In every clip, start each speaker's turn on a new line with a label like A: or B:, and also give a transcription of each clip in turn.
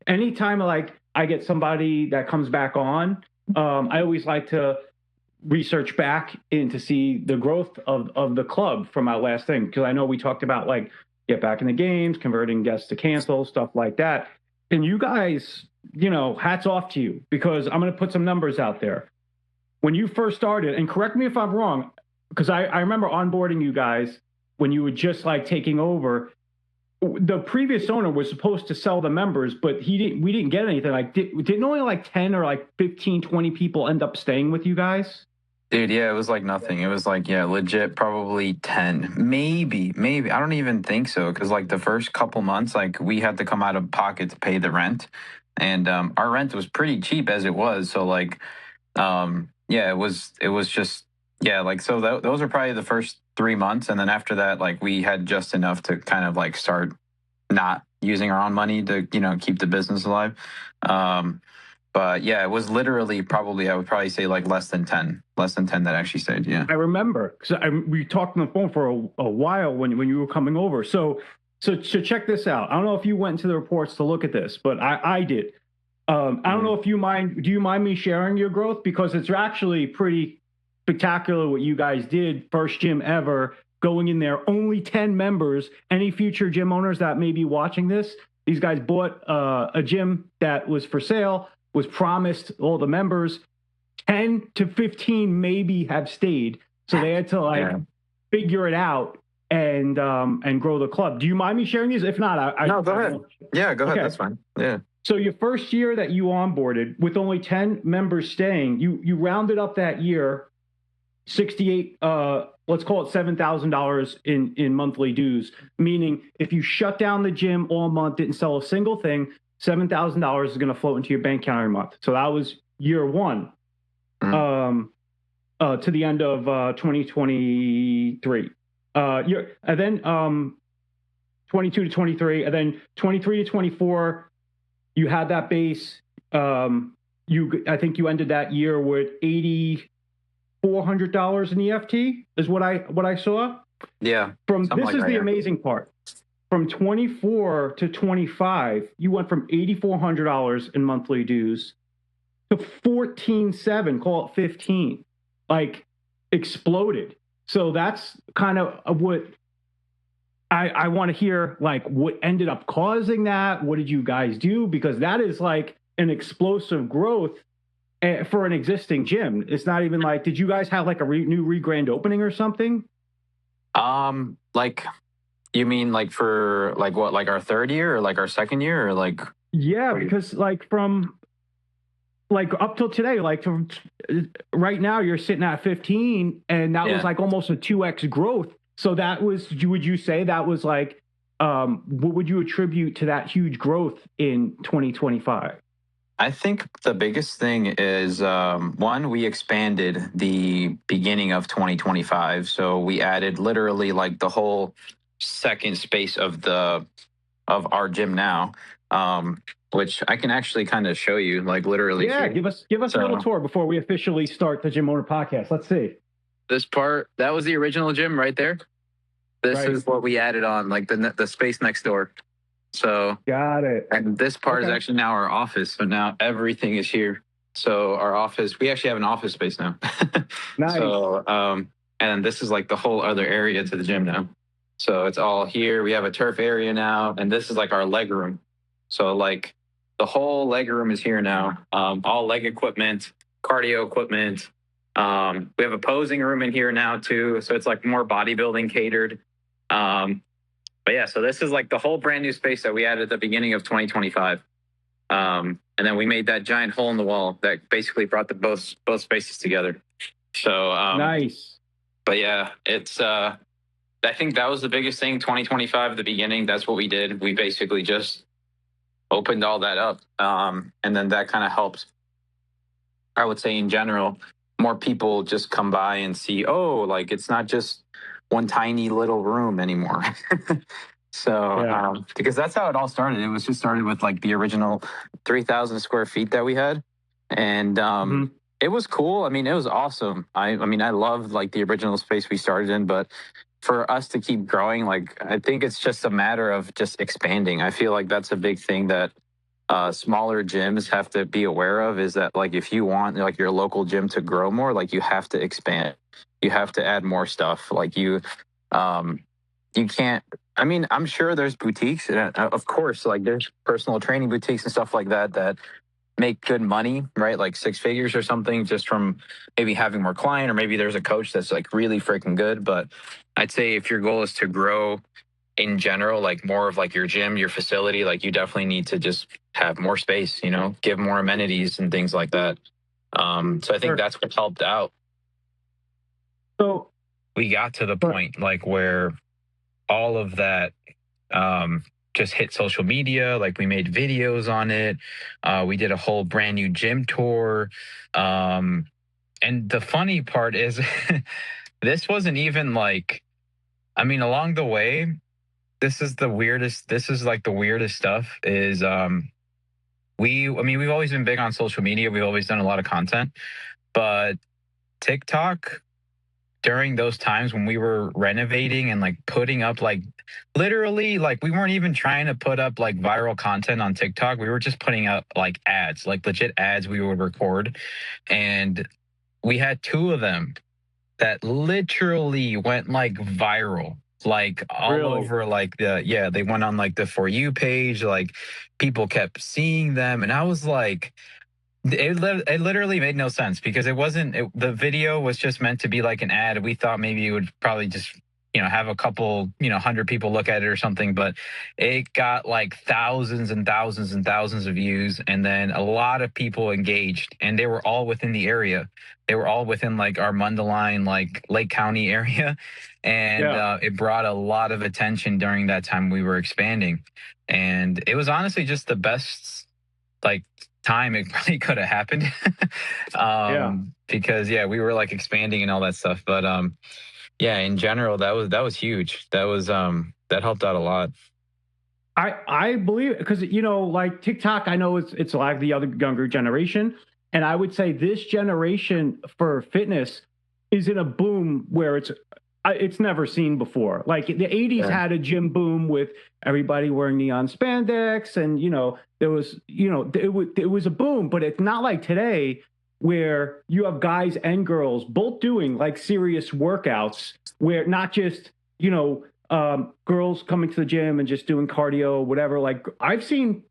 A: anytime like I get somebody that comes back on, I always like to research back in to see the growth of the club from our last thing. Because I know we talked about like get back in the games, converting guests to cancel, stuff like that. And you guys, hats off to you, because I'm going to put some numbers out there. When you first started, and correct me if I'm wrong, because I remember onboarding you guys when you were just like taking over. The previous owner was supposed to sell the members, but we didn't get anything. Like, didn't only like 10 or like 15, 20 people end up staying with you guys?
B: Dude, yeah, it was like nothing. It was like, yeah, legit, probably 10, maybe. I don't even think so. Cause like the first couple months, like we had to come out of pocket to pay the rent. And our rent was pretty cheap as it was. So like, yeah, it was just, yeah, like, so those are probably the first 3 months. And then after that, like we had just enough to kind of like start not using our own money to, keep the business alive. But yeah, it was literally I would probably say like less than 10 that actually stayed. Yeah.
A: I remember because we talked on the phone for a while when you were coming over. So check this out. I don't know if you went into the reports to look at this, but I did. I don't know if you mind. Do you mind me sharing your growth? Because it's actually pretty spectacular what you guys did. First gym ever, going in there, only 10 members. Any future gym owners that may be watching this, these guys bought a gym that was for sale, was promised all the members. 10 to 15 maybe have stayed. So they had to figure it out and grow the club. Do you mind me sharing these? If not,
B: no, go ahead. Yeah, go ahead. Okay. That's fine. Yeah.
A: So your first year that you onboarded with only 10 members staying, you rounded up that year 68, let's call it $7,000 in monthly dues, meaning if you shut down the gym all month, didn't sell a single thing, $7,000 is going to float into your bank account every month. So that was year one. To the end of 2023. And then 22 to 23, and then 23 to 24, you had that base. I think you ended that year with $8,400 in EFT is what I saw.
B: Yeah.
A: This is the amazing part. From 24 to 25, you went from $8,400 in monthly dues to 14.7, call it 15, like exploded. So that's kind of what I want to hear, like what ended up causing that. What did you guys do? Because that is like an explosive growth for an existing gym. It's not even like, did you guys have like a new re-grand opening or something?
B: Like, you mean like for like what, like our third year or like our second year or like?
A: Yeah, because like from like up till today, like right now you're sitting at 15 and that was like almost a 2x growth. So that was, would you say that was like, what would you attribute to that huge growth in 2025?
B: I think the biggest thing is, one, we expanded the beginning of 2025. So we added literally like the whole second space of our gym now, which I can actually kind of show you, like literally.
A: Yeah, give us a little tour before we officially start the Gym Owner Podcast. Let's see.
B: This part, that was the original gym right there. This is what we added on, like the space next door. So
A: got it.
B: And this part is actually now our office. So now everything is here. So our office, we actually have an office space now.
A: Nice.
B: So and this is like the whole other area to the gym now. So it's all here. We have a turf area now, and this is like our leg room. So like the whole leg room is here now. All leg equipment, cardio equipment. We have a posing room in here now too. So it's like more bodybuilding catered. But yeah, so this is like the whole brand new space that we added at the beginning of 2025. And then we made that giant hole in the wall that basically brought both spaces together. So
A: nice.
B: But yeah, it's I think that was the biggest thing, 2025 at the beginning. That's what we did. We basically just opened all that up. And then that kind of helped, I would say in general, more people just come by and see, oh, like it's not just one tiny little room anymore. So, because that's how it all started. It was just started with like the original 3,000 square feet that we had. And it was cool. I mean, it was awesome. I mean, I loved like the original space we started in, but for us to keep growing, like, I think it's just a matter of just expanding. I feel like that's a big thing that smaller gyms have to be aware of is that, like, if you want like your local gym to grow more, like you have to expand, you have to add more stuff. Like you can't. I mean, I'm sure there's boutiques, and of course, like there's personal training boutiques and stuff like that that make good money, right? Like 6 figures or something, just from maybe having more client, or maybe there's a coach that's like really freaking good. But I'd say if your goal is to grow in general, like more of like your gym, your facility, like you definitely need to just have more space, you know, give more amenities and things like that. So I think that's what helped out.
A: So
B: we got to the point like where all of that just hit social media. Like we made videos on it. We did a whole brand new gym tour. And the funny part is this wasn't even like, I mean, along the way, this is like the weirdest stuff is we've always been big on social media. We've always done a lot of content, but TikTok during those times when we were renovating and like putting up like literally like we weren't even trying to put up like viral content on TikTok. We were just putting up like ads, like legit ads we would record. And we had 2 of them that literally went like viral, like all over like they went on like the For You page, like people kept seeing them. And I was like, it literally made no sense because the video was just meant to be like an ad. We thought maybe it would probably just, you know, have a couple, you know, 100 people look at it or something, but it got like thousands and thousands and thousands of views. And then a lot of people engaged, and they were all within the area. They were all within like our Mundelein, like Lake County area. And it brought a lot of attention during that time we were expanding. And it was honestly just the best, like, time it probably could have happened. Because we were like expanding and all that stuff. But in general, that was huge. That was that helped out a lot.
A: I believe, because you know, like TikTok, I know it's like the other younger generation, and I would say this generation for fitness is in a boom where it's never seen before. Like the 80s had a gym boom with everybody wearing neon spandex, and you know there was, you know, it was a boom, but it's not like today where you have guys and girls both doing like serious workouts, where not just, you know, girls coming to the gym and just doing cardio or whatever. Like I've seen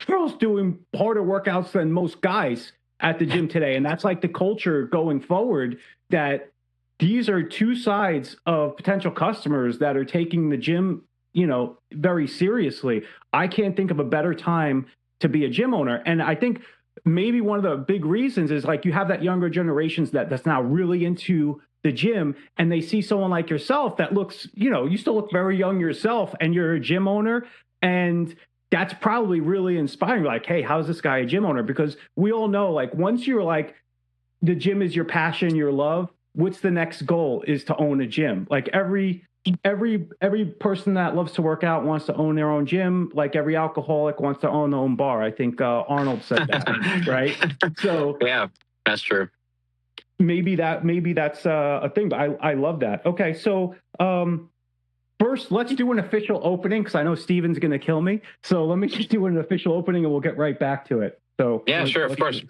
A: girls doing harder workouts than most guys at the gym today, and that's like the culture going forward, that these are 2 sides of potential customers that are taking the gym, you know, very seriously. I can't think of a better time to be a gym owner. And I think maybe one of the big reasons is like you have that younger generations that's now really into the gym, and they see someone like yourself that looks, you know, you still look very young yourself, and you're a gym owner. And that's probably really inspiring. Like, hey, how's this guy a gym owner? Because we all know, like, once you're like, the gym is your passion, your love, what's the next goal is to own a gym. Like every person that loves to work out wants to own their own gym. Like every alcoholic wants to own their own bar. I think Arnold said that, right? So
B: yeah, that's true.
A: Maybe that's a thing, but I love that. Okay, so first let's do an official opening, because I know Steven's going to kill me. So let me just do an official opening, and we'll get right back to it. So
B: yeah, sure, of course.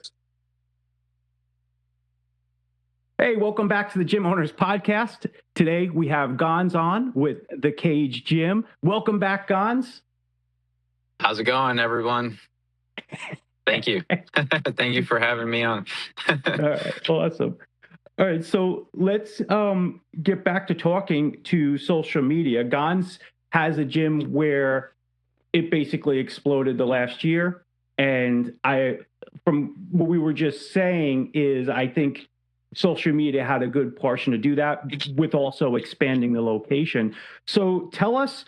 A: Hey, welcome back to the Gym Owners Podcast. Today we have Gonz on with the Kage Gym. Welcome back, Gonz.
B: How's it going, everyone? Thank you. Thank you for having me on.
A: All right, awesome. All right, so let's get back to talking to social media. Gonz has a gym where it basically exploded the last year. And from what we were just saying is, I think social media had a good portion to do that, with also expanding the location. So tell us,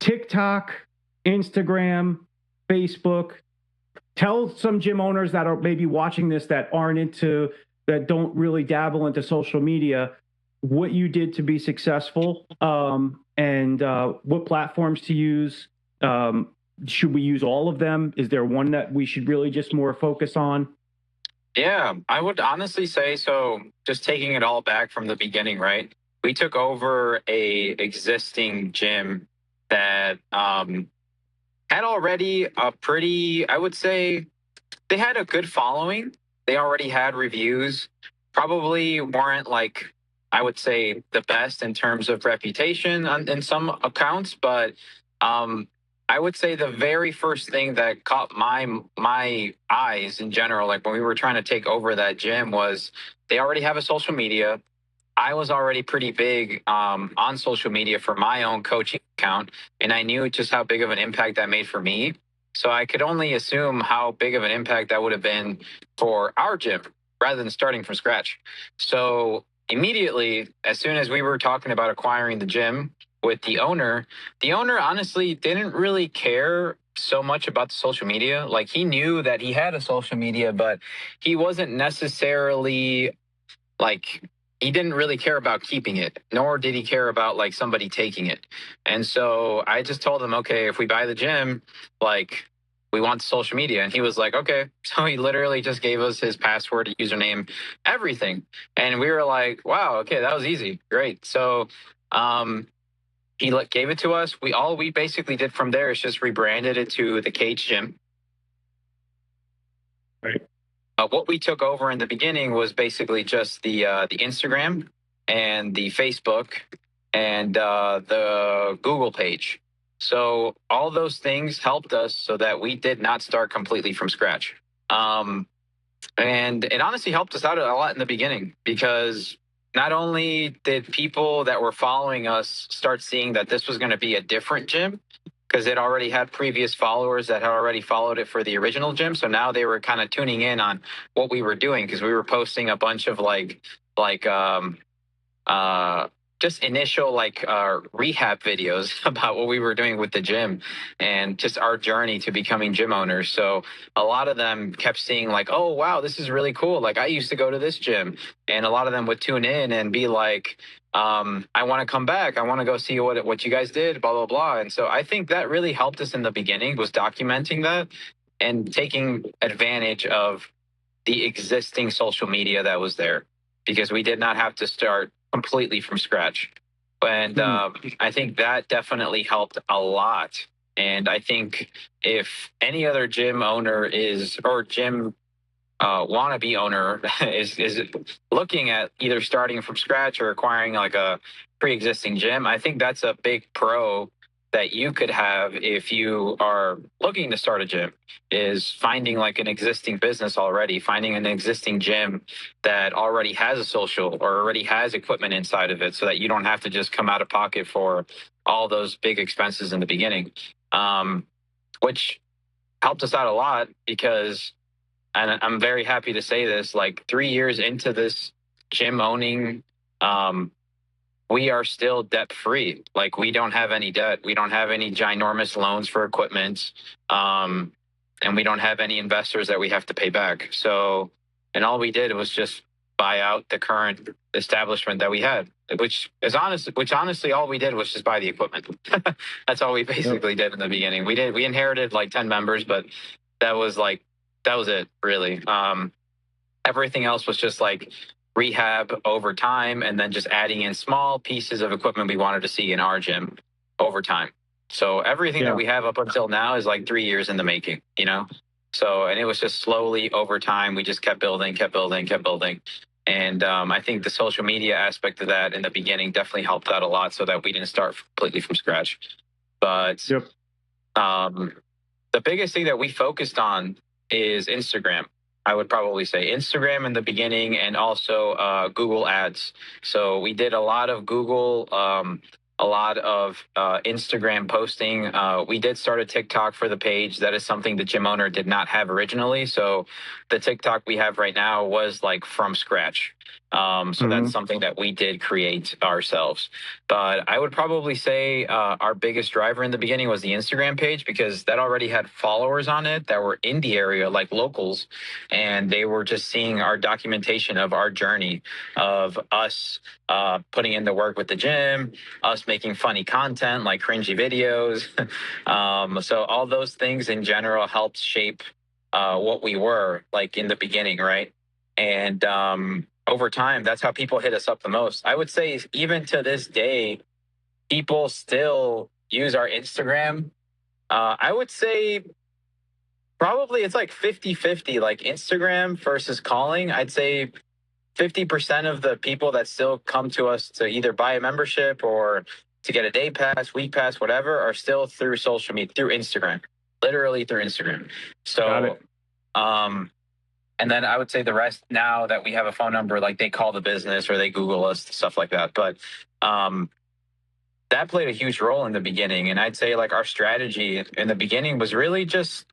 A: TikTok, Instagram, Facebook, tell some gym owners that are maybe watching this that don't really dabble into social media, what you did to be successful, and what platforms to use. Should we use all of them? Is there one that we should really just more focus on?
B: Yeah, I would honestly say so. Just taking it all back from the beginning, right? We took over a existing gym that kind had already a pretty, I would say, they had a good following. They already had reviews. Probably weren't like, I would say, the best in terms of reputation in some accounts, but um, I would say the very first thing that caught my eyes in general, like when we were trying to take over that gym, was they already have a social media. I was already pretty big on social media for my own coaching account, and I knew just how big of an impact that made for me. So I could only assume how big of an impact that would have been for our gym rather than starting from scratch. So immediately, as soon as we were talking about acquiring the gym with the owner honestly didn't really care so much about the social media. Like he knew that he had a social media, but he wasn't necessarily like he didn't really care about keeping it, nor did he care about like somebody taking it. And so I just told him, okay, if we buy the gym, like we want social media. And he was like, okay. So he literally just gave us his password, username, everything. And we were like, wow, okay, that was easy. Great. So he gave it to us. We basically did from there is just rebranded it to the Kage Gym.
A: Right.
B: What we took over in the beginning was basically just the Instagram and the Facebook and the Google page. So all those things helped us so that we did not start completely from scratch. And it honestly helped us out a lot in the beginning because not only did people that were following us start seeing that this was going to be a different gym, because it already had previous followers that had already followed it for the original gym. So now they were kind of tuning in on what we were doing because we were posting a bunch of like uh just initial rehab videos about what we were doing with the gym and just our journey to becoming gym owners. So a lot of them kept seeing like, oh wow, this is really cool. Like I used to go to this gym, and a lot of them would tune in and be like, I want to come back. I want to go see what you guys did, blah blah blah. And so I think that really helped us in the beginning was documenting that and taking advantage of the existing social media that was there because we did not have to start completely from scratch. And I think that definitely helped a lot. And I think if any other gym owner is or gym wannabe owner is looking at either starting from scratch or acquiring like a pre-existing gym, I think that's a big pro that you could have if you are looking to start a gym is finding like an existing business already, finding an existing gym that already has a social or already has equipment inside of it so that you don't have to just come out of pocket for all those big expenses in the beginning, which helped us out a lot because and I'm very happy to say this, like 3 years into this gym owning, we are still debt free. Like we don't have any debt. We don't have any ginormous loans for equipment. And we don't have any investors that we have to pay back. So, and all we did was just buy out the current establishment that we had, which honestly, all we did was just buy the equipment. That's all we basically did in the beginning. We inherited like 10 members, but that was like, that was it really. Everything else was just like rehab over time and then just adding in small pieces of equipment we wanted to see in our gym over time. So everything that we have up until now is like 3 years in the making, you know? So, and it was just slowly over time. We just kept building, kept building, kept building. And I think the social media aspect of that in the beginning definitely helped out a lot so that we didn't start completely from scratch. But the biggest thing that we focused on is Instagram. I would probably say Instagram in the beginning and also Google ads. So we did a lot of Google, a lot of Instagram posting. We did start a TikTok for the page. That is something the gym owner did not have originally. So the TikTok we have right now was like from scratch. So that's something that we did create ourselves. But I would probably say our biggest driver in the beginning was the Instagram page because that already had followers on it that were in the area, like locals, and they were just seeing our documentation of our journey of us putting in the work with the gym, us making funny content like cringy videos. So all those things in general helped shape what we were like in the beginning, right? And over time, that's how people hit us up the most. I would say even to this day, people still use our Instagram I would say probably it's like 50-50, like Instagram versus calling. I'd say 50% of the people that still come to us to either buy a membership or to get a day pass, week pass, whatever, are still through social media, through Instagram, literally through Instagram.
A: Got
B: So,
A: it.
B: and then I would say the rest, now that we have a phone number, like they call the business or they Google us, stuff like that. But um, that played a huge role in the beginning. And I'd say like our strategy in the beginning was really just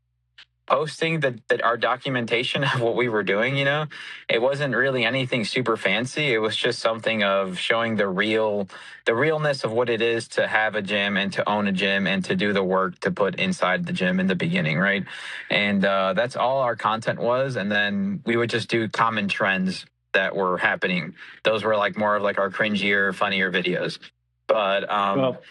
B: posting our documentation of what we were doing. It wasn't really anything super fancy. It was just something of showing the realness of what it is to have a gym and to own a gym and to do the work to put inside the gym in the beginning, right? And that's all our content was. And then we would just do common trends that were happening. Those were like more of like our cringier, funnier videos. But
A: Well,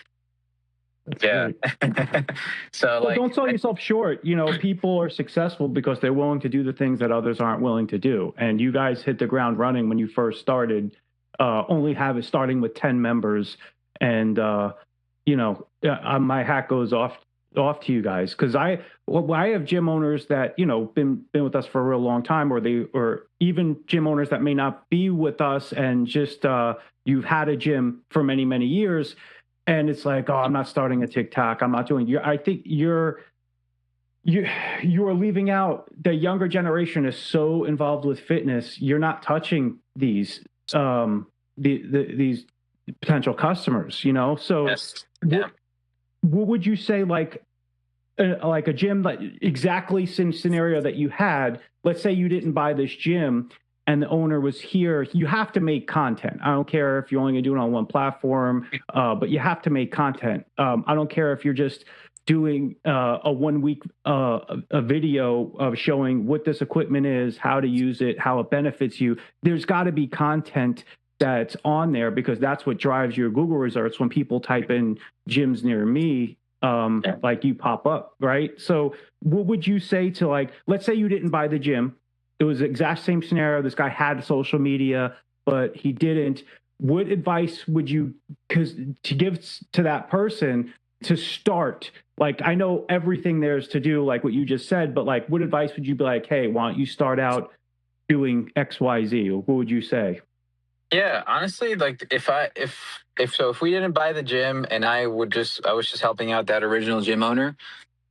A: that's
B: yeah.
A: great.
B: So
A: Well,
B: like
A: don't sell yourself short. People are successful because they're willing to do the things that others aren't willing to do. And you guys hit the ground running when you first started. Only have it starting with 10 members, and my hat goes off to you guys, because I have gym owners that been with us for a real long time, or even gym owners that may not be with us, and just you've had a gym for many years. And it's like, oh, I'm not starting a TikTok. I'm not doing. I think you are leaving out the younger generation is so involved with fitness. You're not touching these these potential customers. So
B: yes, yeah.
A: what would you say, like a gym, like exactly same scenario that you had? Let's say you didn't buy this gym and the owner was here. You have to make content. I don't care if you're only gonna do it on one platform, but you have to make content. I don't care if you're just doing a 1 week a video of showing what this equipment is, how to use it, how it benefits you. There's got to be content that's on there, because that's what drives your Google results. When people type in gyms near me, like you pop up, right? So what would you say to, like, let's say you didn't buy the gym, it was the exact same scenario. This guy had social media, but he didn't. What advice would you to give to that person to start? Like, I know everything there's to do, like what you just said, but like, what advice would you be like, hey, why don't you start out doing X, Y, Z? What would you say?
B: Yeah, honestly, like if we didn't buy the gym and I was just helping out that original gym owner,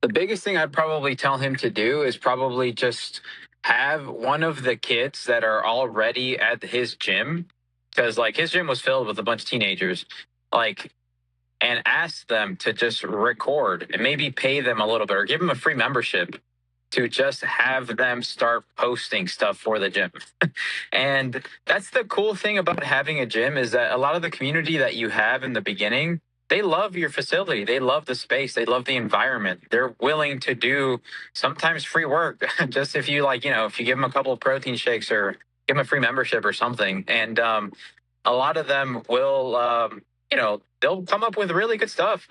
B: the biggest thing I'd probably tell him to do is probably just have one of the kids that are already at his gym, because like his gym was filled with a bunch of teenagers, like, and ask them to just record and maybe pay them a little bit or give them a free membership to just have them start posting stuff for the gym. And that's the cool thing about having a gym, is that a lot of the community that you have in the beginning, they love your facility. They love the space. They love the environment. They're willing to do sometimes free work just if you if you give them a couple of protein shakes or give them a free membership or something. And a lot of them will, they'll come up with really good stuff.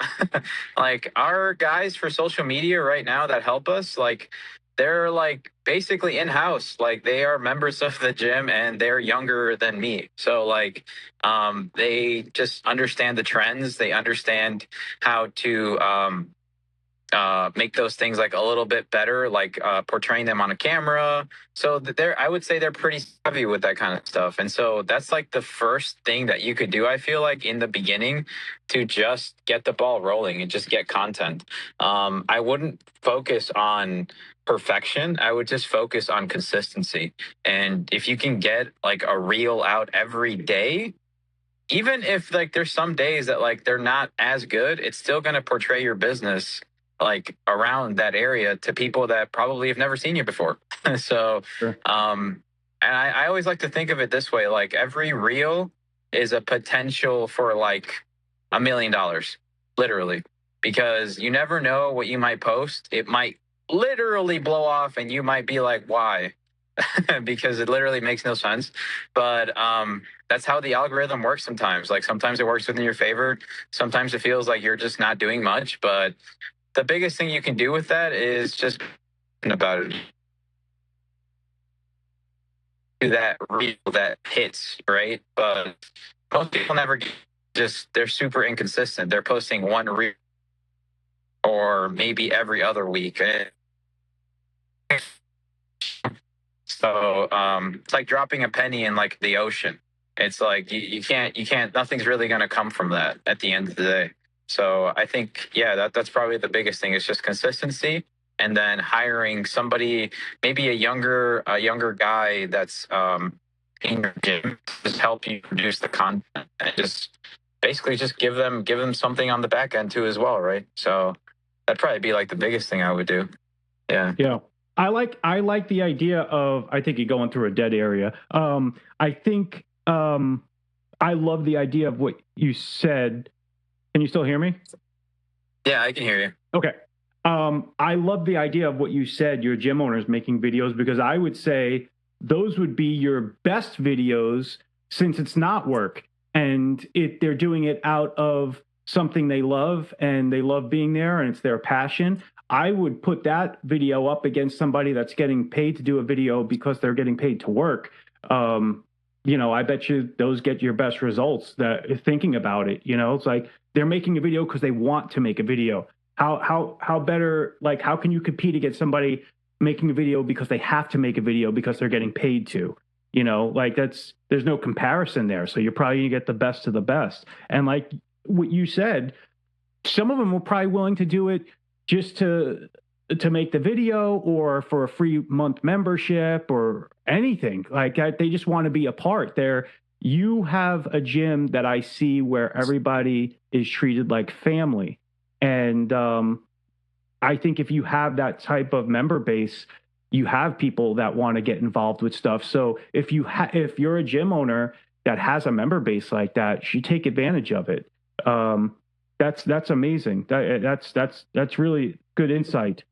B: Like our guys for social media right now that help us, like they're like basically in house. Like they are members of the gym and they're younger than me. So like they just understand the trends. They understand how to make those things like a little bit better, like portraying them on a camera. So that I would say they're pretty savvy with that kind of stuff. And so that's like the first thing that you could do, I feel like, in the beginning, to just get the ball rolling and just get content. I wouldn't focus on perfection. I would just focus on consistency. And if you can get like a reel out every day, even if like there's some days that like they're not as good, it's still going to portray your business like around that area to people that probably have never seen you before. So
A: Sure.
B: and I always like to think of it this way, like every reel is a potential for like $1 million, literally, because you never know what you might post. It might literally blow off and you might be like, why? Because it literally makes no sense. But that's how the algorithm works sometimes. Like sometimes it works within your favor. Sometimes it feels like you're just not doing much. But the biggest thing you can do with that is just about it. Do that reel that hits, right? But most people never they're super inconsistent. They're posting one reel or maybe every other week. So it's like dropping a penny in like the ocean. It's like you can't, nothing's really going to come from that at the end of the day. So I think, yeah, that's probably the biggest thing. It's just consistency, and then hiring somebody, maybe a younger guy that's in your gym to just help you produce the content, and just basically just give them something on the back end too as well, right? So that'd probably be like the biggest thing I would do. Yeah.
A: Yeah. I like the idea of, I think you're going through a dead area. I think I love the idea of what you said. Can you still hear me?
B: Yeah, I can hear you.
A: Okay. I love the idea of what you said, your gym owners making videos, because I would say those would be your best videos since it's not work and they're doing it out of something they love and they love being there and it's their passion. I would put that video up against somebody that's getting paid to do a video because they're getting paid to work. I bet you those get your best results. That thinking about it, it's like they're making a video because they want to make a video. How better, like, how can you compete against somebody making a video because they have to make a video because they're getting paid to? Like there's no comparison there. So you're probably gonna get the best of the best. And like what you said, some of them were probably willing to do it just to make the video or for a free month membership or anything like that. They just want to be a part there. You have a gym that I see where everybody is treated like family. And I think if you have that type of member base, you have people that want to get involved with stuff. So if you're a gym owner that has a member base like that, you should take advantage of it. That's amazing. That's really good insight.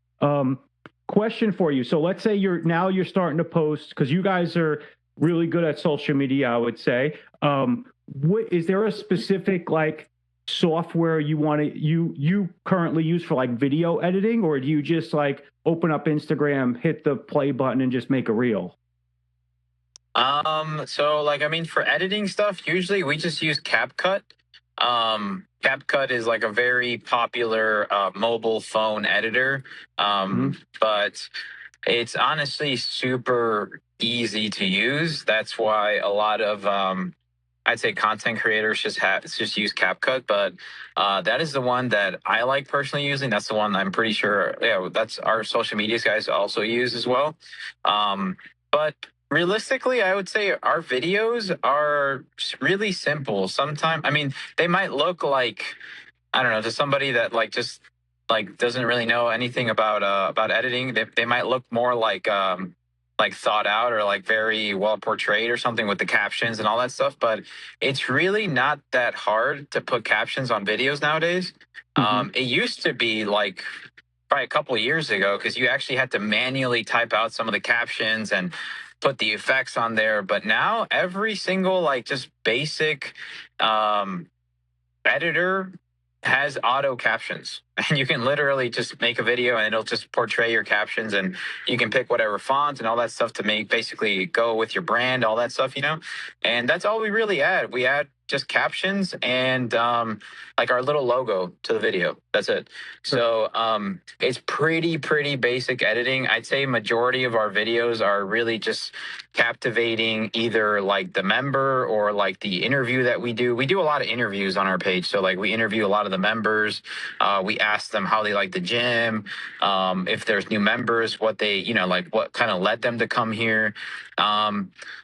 A: Question for you. So let's say you're starting to post, because you guys are really good at social media, I would say. What is there a specific like software you currently use for like video editing, or do you just like open up Instagram, hit the play button, and just make a reel?
B: So like, I mean, for editing stuff, usually we just use CapCut. CapCut is like a very popular mobile phone editor. But it's honestly super easy to use. That's why a lot of I'd say content creators just use CapCut, but that is the one that I like personally using. That's the one I'm pretty sure, yeah, that's our social media guys also use as well. But realistically, I would say our videos are really simple. Sometimes, I mean, they might look like, I don't know, to somebody that like just like doesn't really know anything about editing. They might look more like thought out or like very well portrayed or something with the captions and all that stuff. But it's really not that hard to put captions on videos nowadays. It used to be like probably a couple of years ago, because you actually had to manually type out some of the captions and put the effects on there. But now every single like just basic editor has auto captions, and you can literally just make a video and it'll just portray your captions, and you can pick whatever font and all that stuff to make basically go with your brand, all that stuff, and that's all we really add. We add just captions and like our little logo to the video. That's it. So it's pretty basic editing. I'd say majority of our videos are really just captivating either like the member or like the interview that we do. We do a lot of interviews on our page. So like we interview a lot of the members. We ask them how they like the gym. If there's new members, what they, like what kind of led them to come here.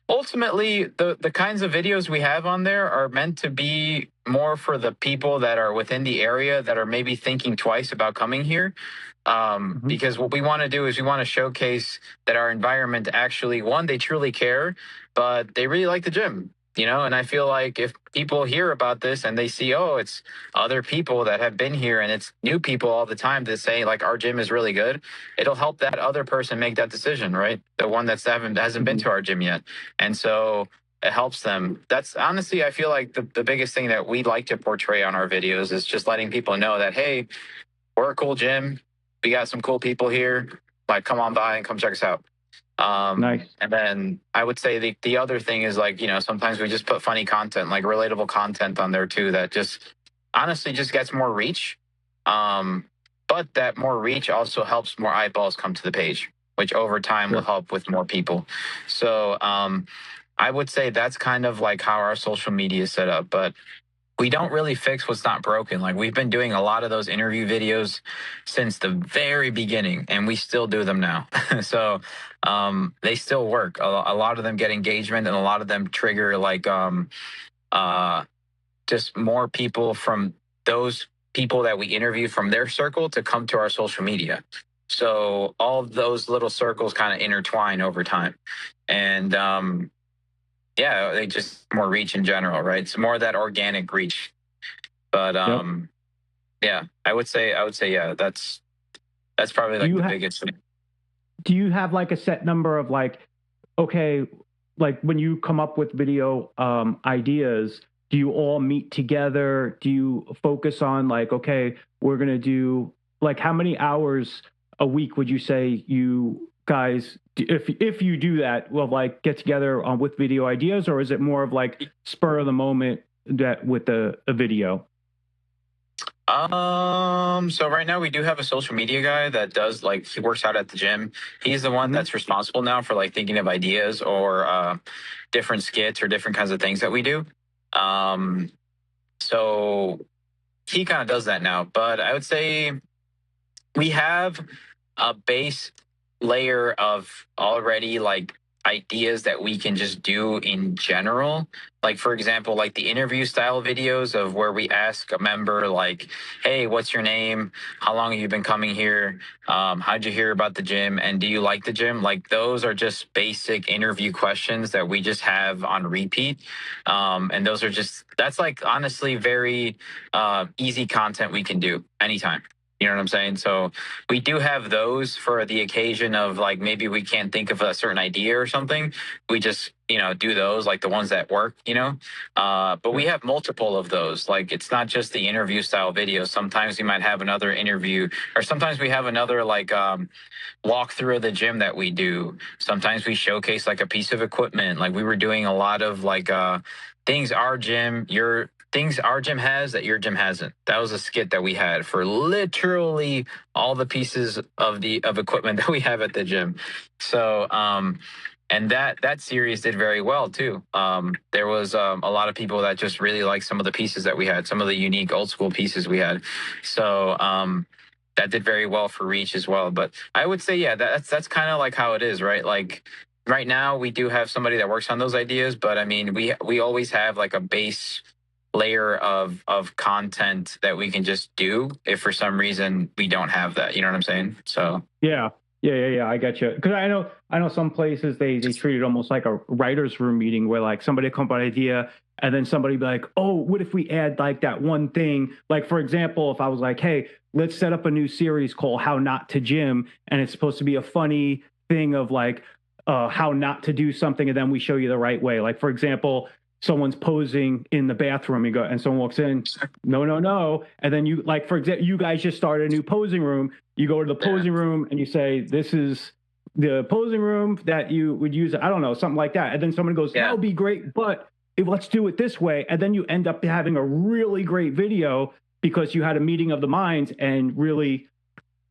B: Ultimately, the kinds of videos we have on there are meant to be more for the people that are within the area that are maybe thinking twice about coming here. Because what we want to do is we want to showcase that our environment actually, one, they truly care, but they really like the gym, and I feel like if people hear about this and they see, oh, it's other people that have been here and it's new people all the time that say like our gym is really good, it'll help that other person make that decision, right? The one that hasn't been to our gym yet. And so it helps them. That's honestly, I feel like the biggest thing that we like to portray on our videos is just letting people know that, hey, we're a cool gym. We got some cool people here. Like, come on by and come check us out.
A: Nice.
B: And then I would say the other thing is like, sometimes we just put funny content, like relatable content on there too, that just honestly just gets more reach. but that more reach also helps more eyeballs come to the page, which over time will
A: Sure.
B: help with more people. So I would say that's kind of like how our social media is set up. But we don't really fix what's not broken. Like we've been doing a lot of those interview videos since the very beginning, and we still do them now. So they still work. A lot of them get engagement, and a lot of them trigger like uh, just more people from those people that we interview from their circle to come to our social media. So all of those little circles kind of intertwine over time, and yeah, they just more reach in general, right? It's more of that organic reach. But
A: Yep.
B: yeah, I would say yeah, that's probably
A: Do
B: like
A: you
B: the
A: have
B: biggest thing.
A: do you have like a set number of like, okay, like when you come up with video ideas, do you all meet together? Do you focus on like, okay, we're gonna do like how many hours a week would you say you guys, if you do that, will like get together with video ideas, or is it more of like spur of the moment that with a video?
B: So right now we do have a social media guy that does like he works out at the gym. He's the one
A: Hmm.
B: that's responsible now for like thinking of ideas or different skits or different kinds of things that we do. Um, so he kind of does that now. But I would say we have a base layer of already like ideas that we can just do in general. Like for example, like the interview style videos of where we ask a member like, hey, what's your name, how long have you been coming here, how'd you hear about the gym, and do you like the gym? Like those are just basic interview questions that we just have on repeat. And those are just that's like honestly very easy content we can do anytime. You know what I'm saying? So we do have those for the occasion of like maybe we can't think of a certain idea or something. We just do those like the ones that work. But we
A: Sure.
B: have multiple of those. Like it's not just the interview style videos. Sometimes we might have another interview, or sometimes we have another like walk through of the gym that we do. Sometimes we showcase like a piece of equipment. Like we were doing a lot of like things our gym has that your gym hasn't. That was a skit that we had for literally all the pieces of equipment that we have at the gym. So and that series did very well too. There was a lot of people that just really liked some of the pieces that we had, some of the unique old school pieces we had. So that did very well for reach as well. But I would say, yeah, that's kind of like how it is, right? Like right now we do have somebody that works on those ideas, but I mean we always have like a base layer of content that we can just do if for some reason we don't have that. You know what I'm saying? So
A: Yeah. Yeah. I get you. Because I know some places they treat it almost like a writers' room meeting where like somebody come up with an idea and then somebody be like, oh, what if we add like that one thing? Like for example, if I was like, hey, let's set up a new series called How Not to Gym, and it's supposed to be a funny thing of like how not to do something, and then we show you the right way. Like for example, someone's posing in the bathroom and someone walks in, no, no, no, and then you like for example, you guys just started a new posing room. You go to the
B: yeah.
A: posing room and you say, this is the posing room that you would use. I don't know, something like that. And then someone goes, that
B: Yeah.
A: would be great, but let's do it this way. And then you end up having a really great video because you had a meeting of the minds and really,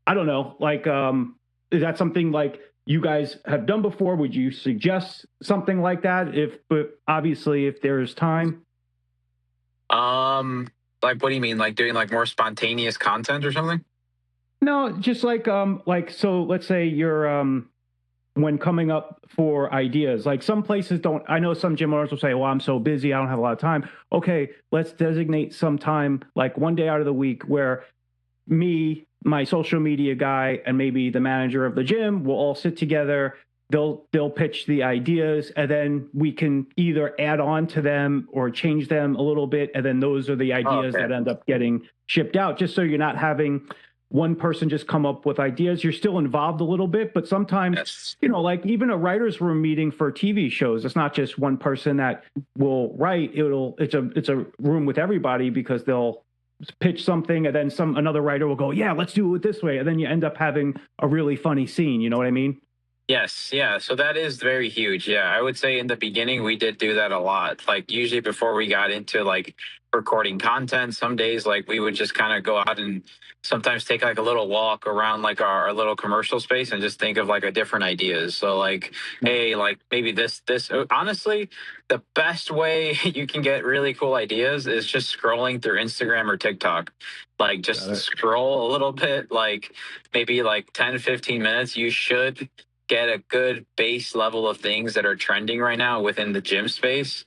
A: I don't know, like, is that something like you guys have done before? Would you suggest something like that? But obviously if there's time.
B: Like what do you mean? Like doing like more spontaneous content or something?
A: No, just like so let's say you're when coming up for ideas. Like some places don't, I know some gym owners will say, well, I'm so busy, I don't have a lot of time. Okay, let's designate some time, like one day out of the week where me, my social media guy, and maybe the manager of the gym will all sit together. They'll pitch the ideas, and then we can either add on to them or change them a little bit, and then those are the
B: Oh,
A: ideas
B: okay.
A: that end up getting shipped out. Just so you're not having one person just come up with ideas. You're still involved a little bit, but sometimes,
B: Yes.
A: like even a writer's room meeting for TV shows, it's not just one person that will write. It's a room with everybody because they'll pitch something and then another writer will go, yeah, let's do it this way, and then you end up having a really funny scene. You know what I mean?
B: Yes, yeah. So that is very huge. Yeah, I would say in the beginning we did do that a lot. Like usually before we got into like recording content. Some days like we would just kind of go out and sometimes take like a little walk around like our little commercial space and just think of like a different ideas. So like, hey, like maybe this honestly, the best way you can get really cool ideas is just scrolling through Instagram or TikTok. Like just scroll a little bit, like maybe like 10 15 minutes. You should get a good base level of things that are trending right now within the gym space.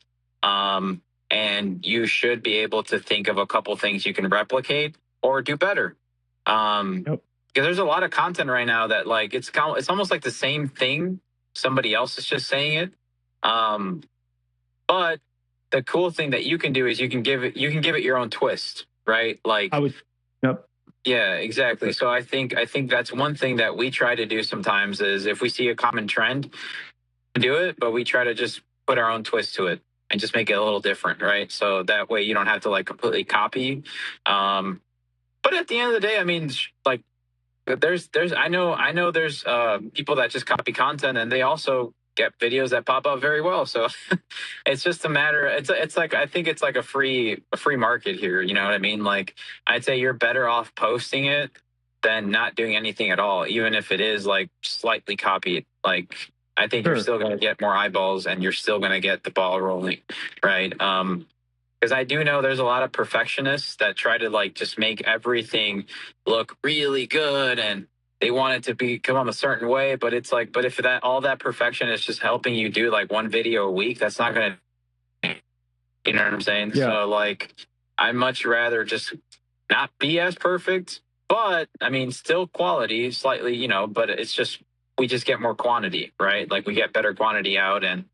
B: And you should be able to think of a couple things you can replicate or do better. Because there's a lot of content right now that like it's almost like the same thing. Somebody else is just saying it. But the cool thing that you can do is you can give it your own twist, right? Like
A: I was, yep.
B: Yeah, exactly. So I think that's one thing that we try to do sometimes is if we see a common trend, do it, but we try to just put our own twist to it and just make it a little different, right? So that way you don't have to like completely copy. But at the end of the day, I mean, like there's I know there's people that just copy content and they also get videos that pop up very well. So it's just a matter. It's like I think it's like a free market here. You know what I mean? Like I'd say you're better off posting it than not doing anything at all, even if it is like slightly copied. Like I think you're still going to get more eyeballs and you're still going to get the ball rolling, right? Because I do know there's a lot of perfectionists that try to like just make everything look really good and they want it to come a certain way. But it's like, but if all that perfection is just helping you do like one video a week, that's not going to, you know what I'm saying?
A: Yeah.
B: So like, I'd much rather just not be as perfect, but I mean, still quality slightly, you know, but it's just, we just get more quantity, right? Like we get better quantity out and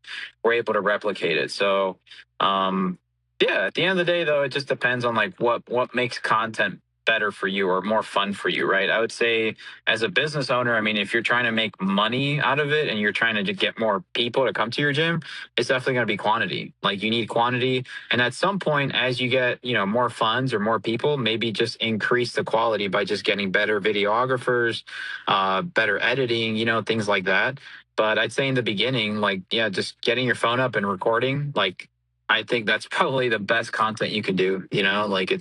B: we're able to replicate it. So, yeah, at the end of the day, though, it just depends on like what makes content better for you or more fun for you, right? I would say as a business owner, I mean, if you're trying to make money out of it and you're trying to get more people to come to your gym, it's definitely going to be quantity. Like you need quantity. And at some point, as you get, you know, more funds or more people, maybe just increase the quality by just getting better videographers, better editing, you know, things like that. But I'd say in the beginning, like, yeah, just getting your phone up and recording, like, I think that's probably the best content you can do. You know, like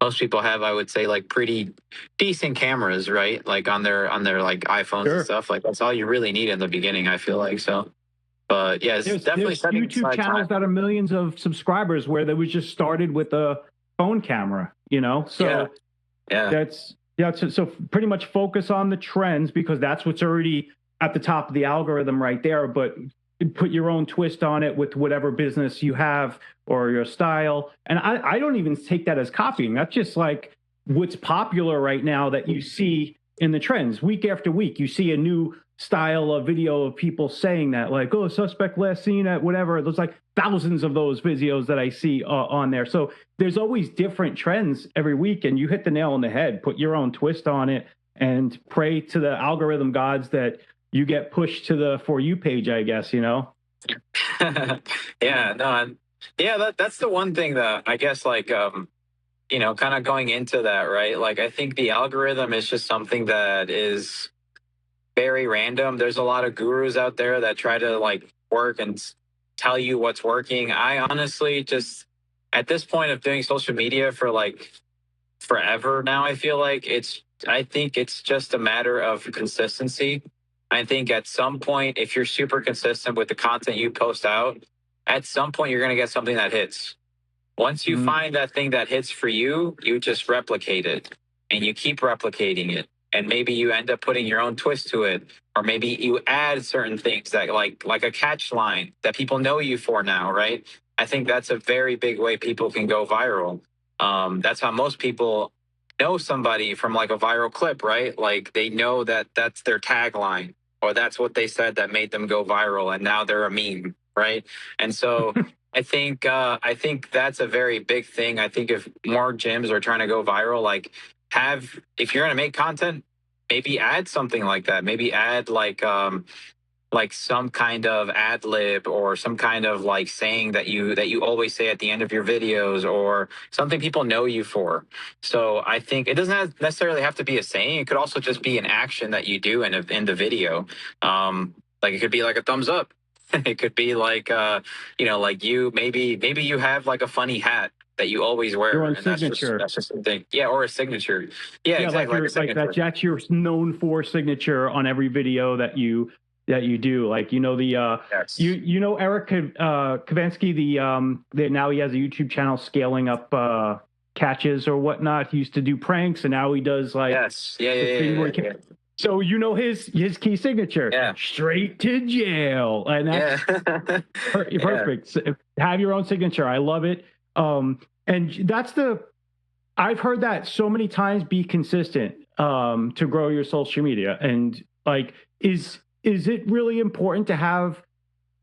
B: most people have, I would say, like pretty decent cameras, right? Like on their like iPhones and stuff. Like that's all you really need in the beginning, I feel like. So, but yeah, it's definitely
A: there's YouTube channels that are millions of subscribers where they was just started with a phone camera, you know? So that's so pretty much focus on the trends because that's what's already at the top of the algorithm right there. But put your own twist on it with whatever business you have or your style. And I don't even take that as copying. That's just like what's popular right now that you see in the trends week after week. You see a new style of video of people saying that like, oh, suspect last seen at whatever. There's like thousands of those videos that I see on there. So there's always different trends every week and you hit the nail on the head, put your own twist on it and pray to the algorithm gods that you get pushed to the For You page, I guess, you know?
B: Yeah, no, yeah, that's the one thing that I guess like, you know, kind of going into that, right? Like, I think the algorithm is just something that is very random. There's a lot of gurus out there that try to like work and tell you what's working. I honestly just, at this point of doing social media for like forever now, I feel like I think it's just a matter of consistency. I think at some point, if you're super consistent with the content you post out, at some point you're going to get something that hits. Once you find that thing that hits for you, you just replicate it and you keep replicating it. And maybe you end up putting your own twist to it, or maybe you add certain things that like a catch line that people know you for now, right? I think that's a very big way people can go viral. That's how most people know somebody from like a viral clip, right? Like they know that that's their tagline or that's what they said that made them go viral and now they're a meme, right? And so I think that's a very big thing. I think if more gyms are trying to go viral, like if you're going to make content, maybe add something like that. Maybe add like some kind of ad lib or some kind of like saying that you always say at the end of your videos or something people know you for. So I think it doesn't necessarily have to be a saying. It could also just be an action that you do in the video. Like it could be like a thumbs up. It could be like you know, like maybe you have like a funny hat that you always wear,
A: Your own
B: and
A: signature.
B: that's just the thing. Yeah, or a signature. Yeah,
A: Yeah, like
B: exactly, like a
A: you're like
B: signature.
A: that's your known for signature on every video that you do. Like the
B: Yes.
A: you know Eric Kavinsky, the now he has a YouTube channel scaling up catches or whatnot. He used to do pranks, and now he does like
B: Yes. Yeah.
A: this
B: Yeah.
A: thing where
B: Yeah.
A: he
B: Yeah.
A: can, so his key signature,
B: Yeah.
A: straight to jail, and
B: Yeah.
A: that's
B: Yeah.
A: perfect. So, have your own signature. I love it. And that's the I've heard that so many times. Be consistent to grow your social media, and like is it really important to have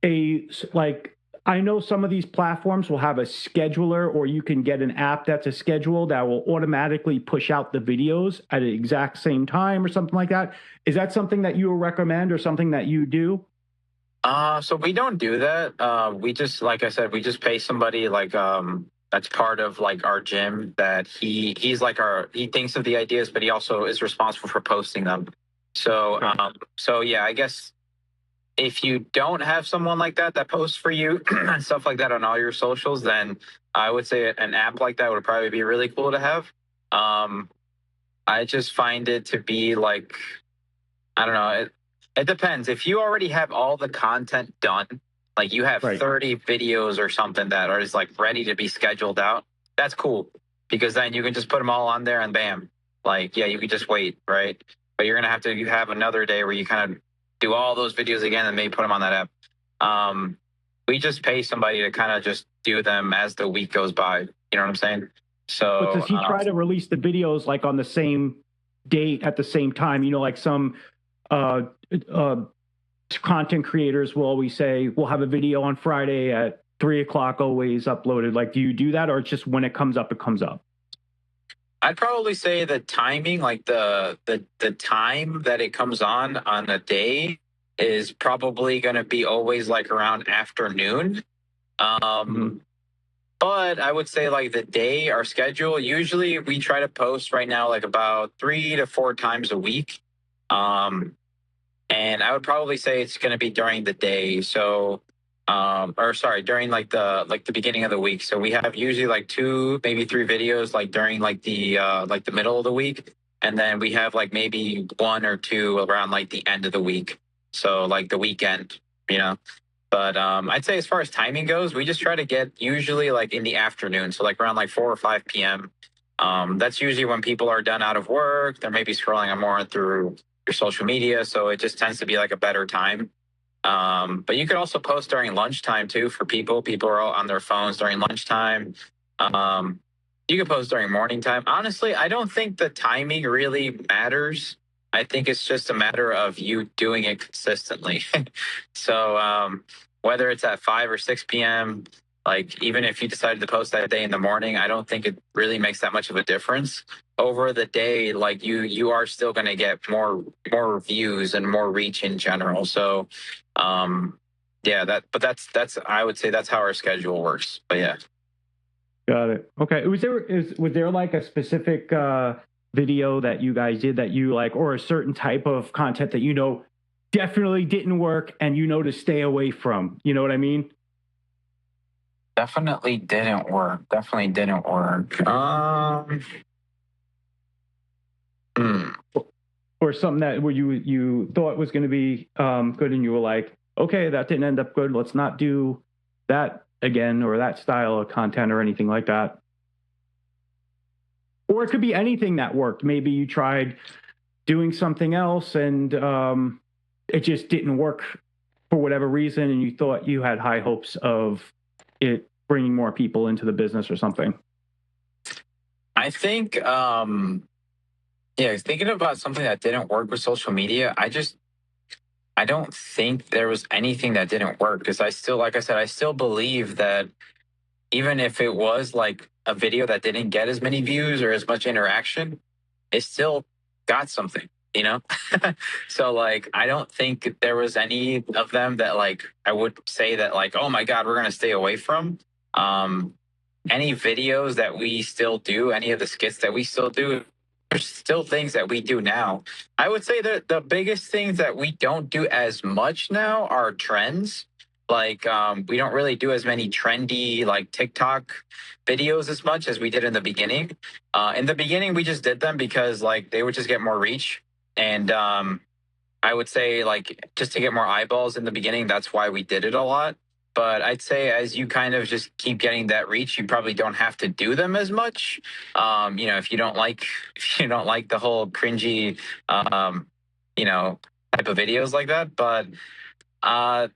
A: a like I know some of these platforms will have a scheduler, or you can get an app that's a schedule that will automatically push out the videos at the exact same time or something like that. Is that something that you would recommend or something that you do?
B: So we don't do that. We just, like I said, we just pay somebody like that's part of like our gym that he's like he thinks of the ideas, but he also is responsible for posting them. So
A: Okay.
B: so yeah, I guess if you don't have someone like that that posts for you and stuff like that on all your socials, then I would say an app like that would probably be really cool to have. Um, I just find it to be like, I don't know. It depends. If you already have all the content done, like you have
A: Right.
B: 30 videos or something that are just like ready to be scheduled out, that's cool because then you can just put them all on there and bam. Like, yeah, you can just wait, right? But you're going to have another day where you kind of do all those videos again and maybe put them on that app. We just pay somebody to kind of just do them as the week goes by. You know what I'm saying?
A: But does
B: So,
A: he try to release the videos like on the same date at the same time? Like some uh, uh, content creators will always say, we'll have a video on Friday at 3 o'clock, always uploaded. Like, do you do that, or it's just when it comes up, it comes up?
B: I'd probably say the timing, like the time that it comes on a day, is probably going to be always like around afternoon.
A: Mm-hmm.
B: But I would say like the day, our schedule, usually we try to post right now like about 3 to 4 times a week. Um, and I would probably say it's going to be during the day. So, or sorry, during like the beginning of the week. So we have usually like two, maybe three videos like during like the middle of the week, and then we have like maybe one or two around like the end of the week. So like the weekend, you know. But I'd say as far as timing goes, we just try to get usually like in the afternoon, so like around like 4 or 5 p.m. That's usually when people are done out of work. They're maybe scrolling on more through your social media, so it just tends to be like a better time. But you could also post during lunchtime too for people. People are all on their phones during lunchtime. Um, you could post during morning time. Honestly, I don't think the timing really matters. I think it's just a matter of you doing it consistently. So whether it's at 5 or 6 p.m., like even if you decided to post that day in the morning, I don't think it really makes that much of a difference. Over the day, like you are still going to get more views and more reach in general. So yeah, that's I would say that's how our schedule works. But yeah.
A: Got it. Okay. Was there like a specific video that you guys did that you like, or a certain type of content that definitely didn't work and to stay away from? You know what I mean?
B: Definitely didn't work. Definitely didn't work. Hmm.
A: Or something that where you thought was going to be good, and you were like, okay, that didn't end up good. Let's not do that again, or that style of content, or anything like that. Or it could be anything that worked. Maybe you tried doing something else and it just didn't work for whatever reason, and you thought you had high hopes of it bringing more people into the business or something.
B: I think yeah, thinking about something that didn't work with social media, I don't think there was anything that didn't work because I still, like I said, I still believe that even if it was like a video that didn't get as many views or as much interaction, it still got something, you know? So like I don't think there was any of them that like I would say that like, oh my God, we're gonna stay away from. Um any videos that we still do, any of the skits that we still do, there's still things that we do now. I would say that the biggest things that we don't do as much now are trends. Like we don't really do as many trendy like TikTok videos as much as we did in the beginning. In the beginning, we just did them because like they would just get more reach, and I would say like just to get more eyeballs in the beginning, that's why we did it a lot. But I'd say as you kind of just keep getting that reach, you probably don't have to do them as much. You know, if you don't like if you don't like the whole cringy, um, you know, type of videos like that, uh,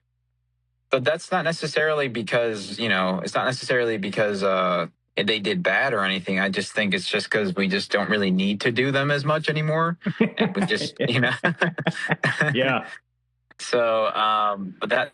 B: but that's not necessarily because it's not necessarily because they did bad or anything. I just think it's just because we just don't really need to do them as much anymore, and we just
A: Yeah.
B: So, but that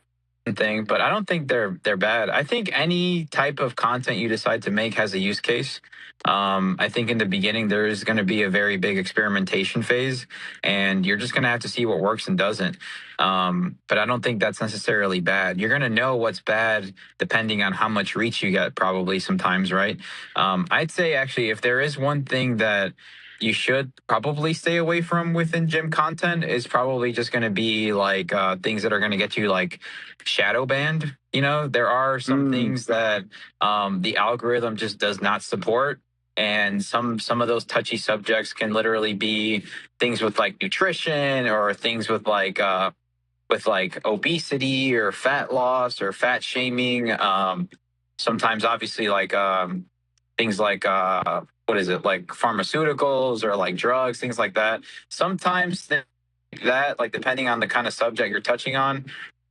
B: thing, but I don't think they're bad. I think any type of content you decide to make has a use case. I think in the beginning there is going to be a very big experimentation phase, and you're just going to have to see what works and doesn't. But I don't think that's necessarily bad. You're going to know what's bad depending on how much reach you get, probably sometimes, right? I'd say actually, if there is one thing that you should probably stay away from within gym content is probably just going to be like things that are going to get you like shadow banned. You know, there are some things that the algorithm just does not support, and some of those touchy subjects can literally be things with like nutrition or things with like obesity or fat loss or fat shaming. Sometimes obviously like things like what is it, like pharmaceuticals or like drugs, things like that. Sometimes that, like depending on the kind of subject you're touching on,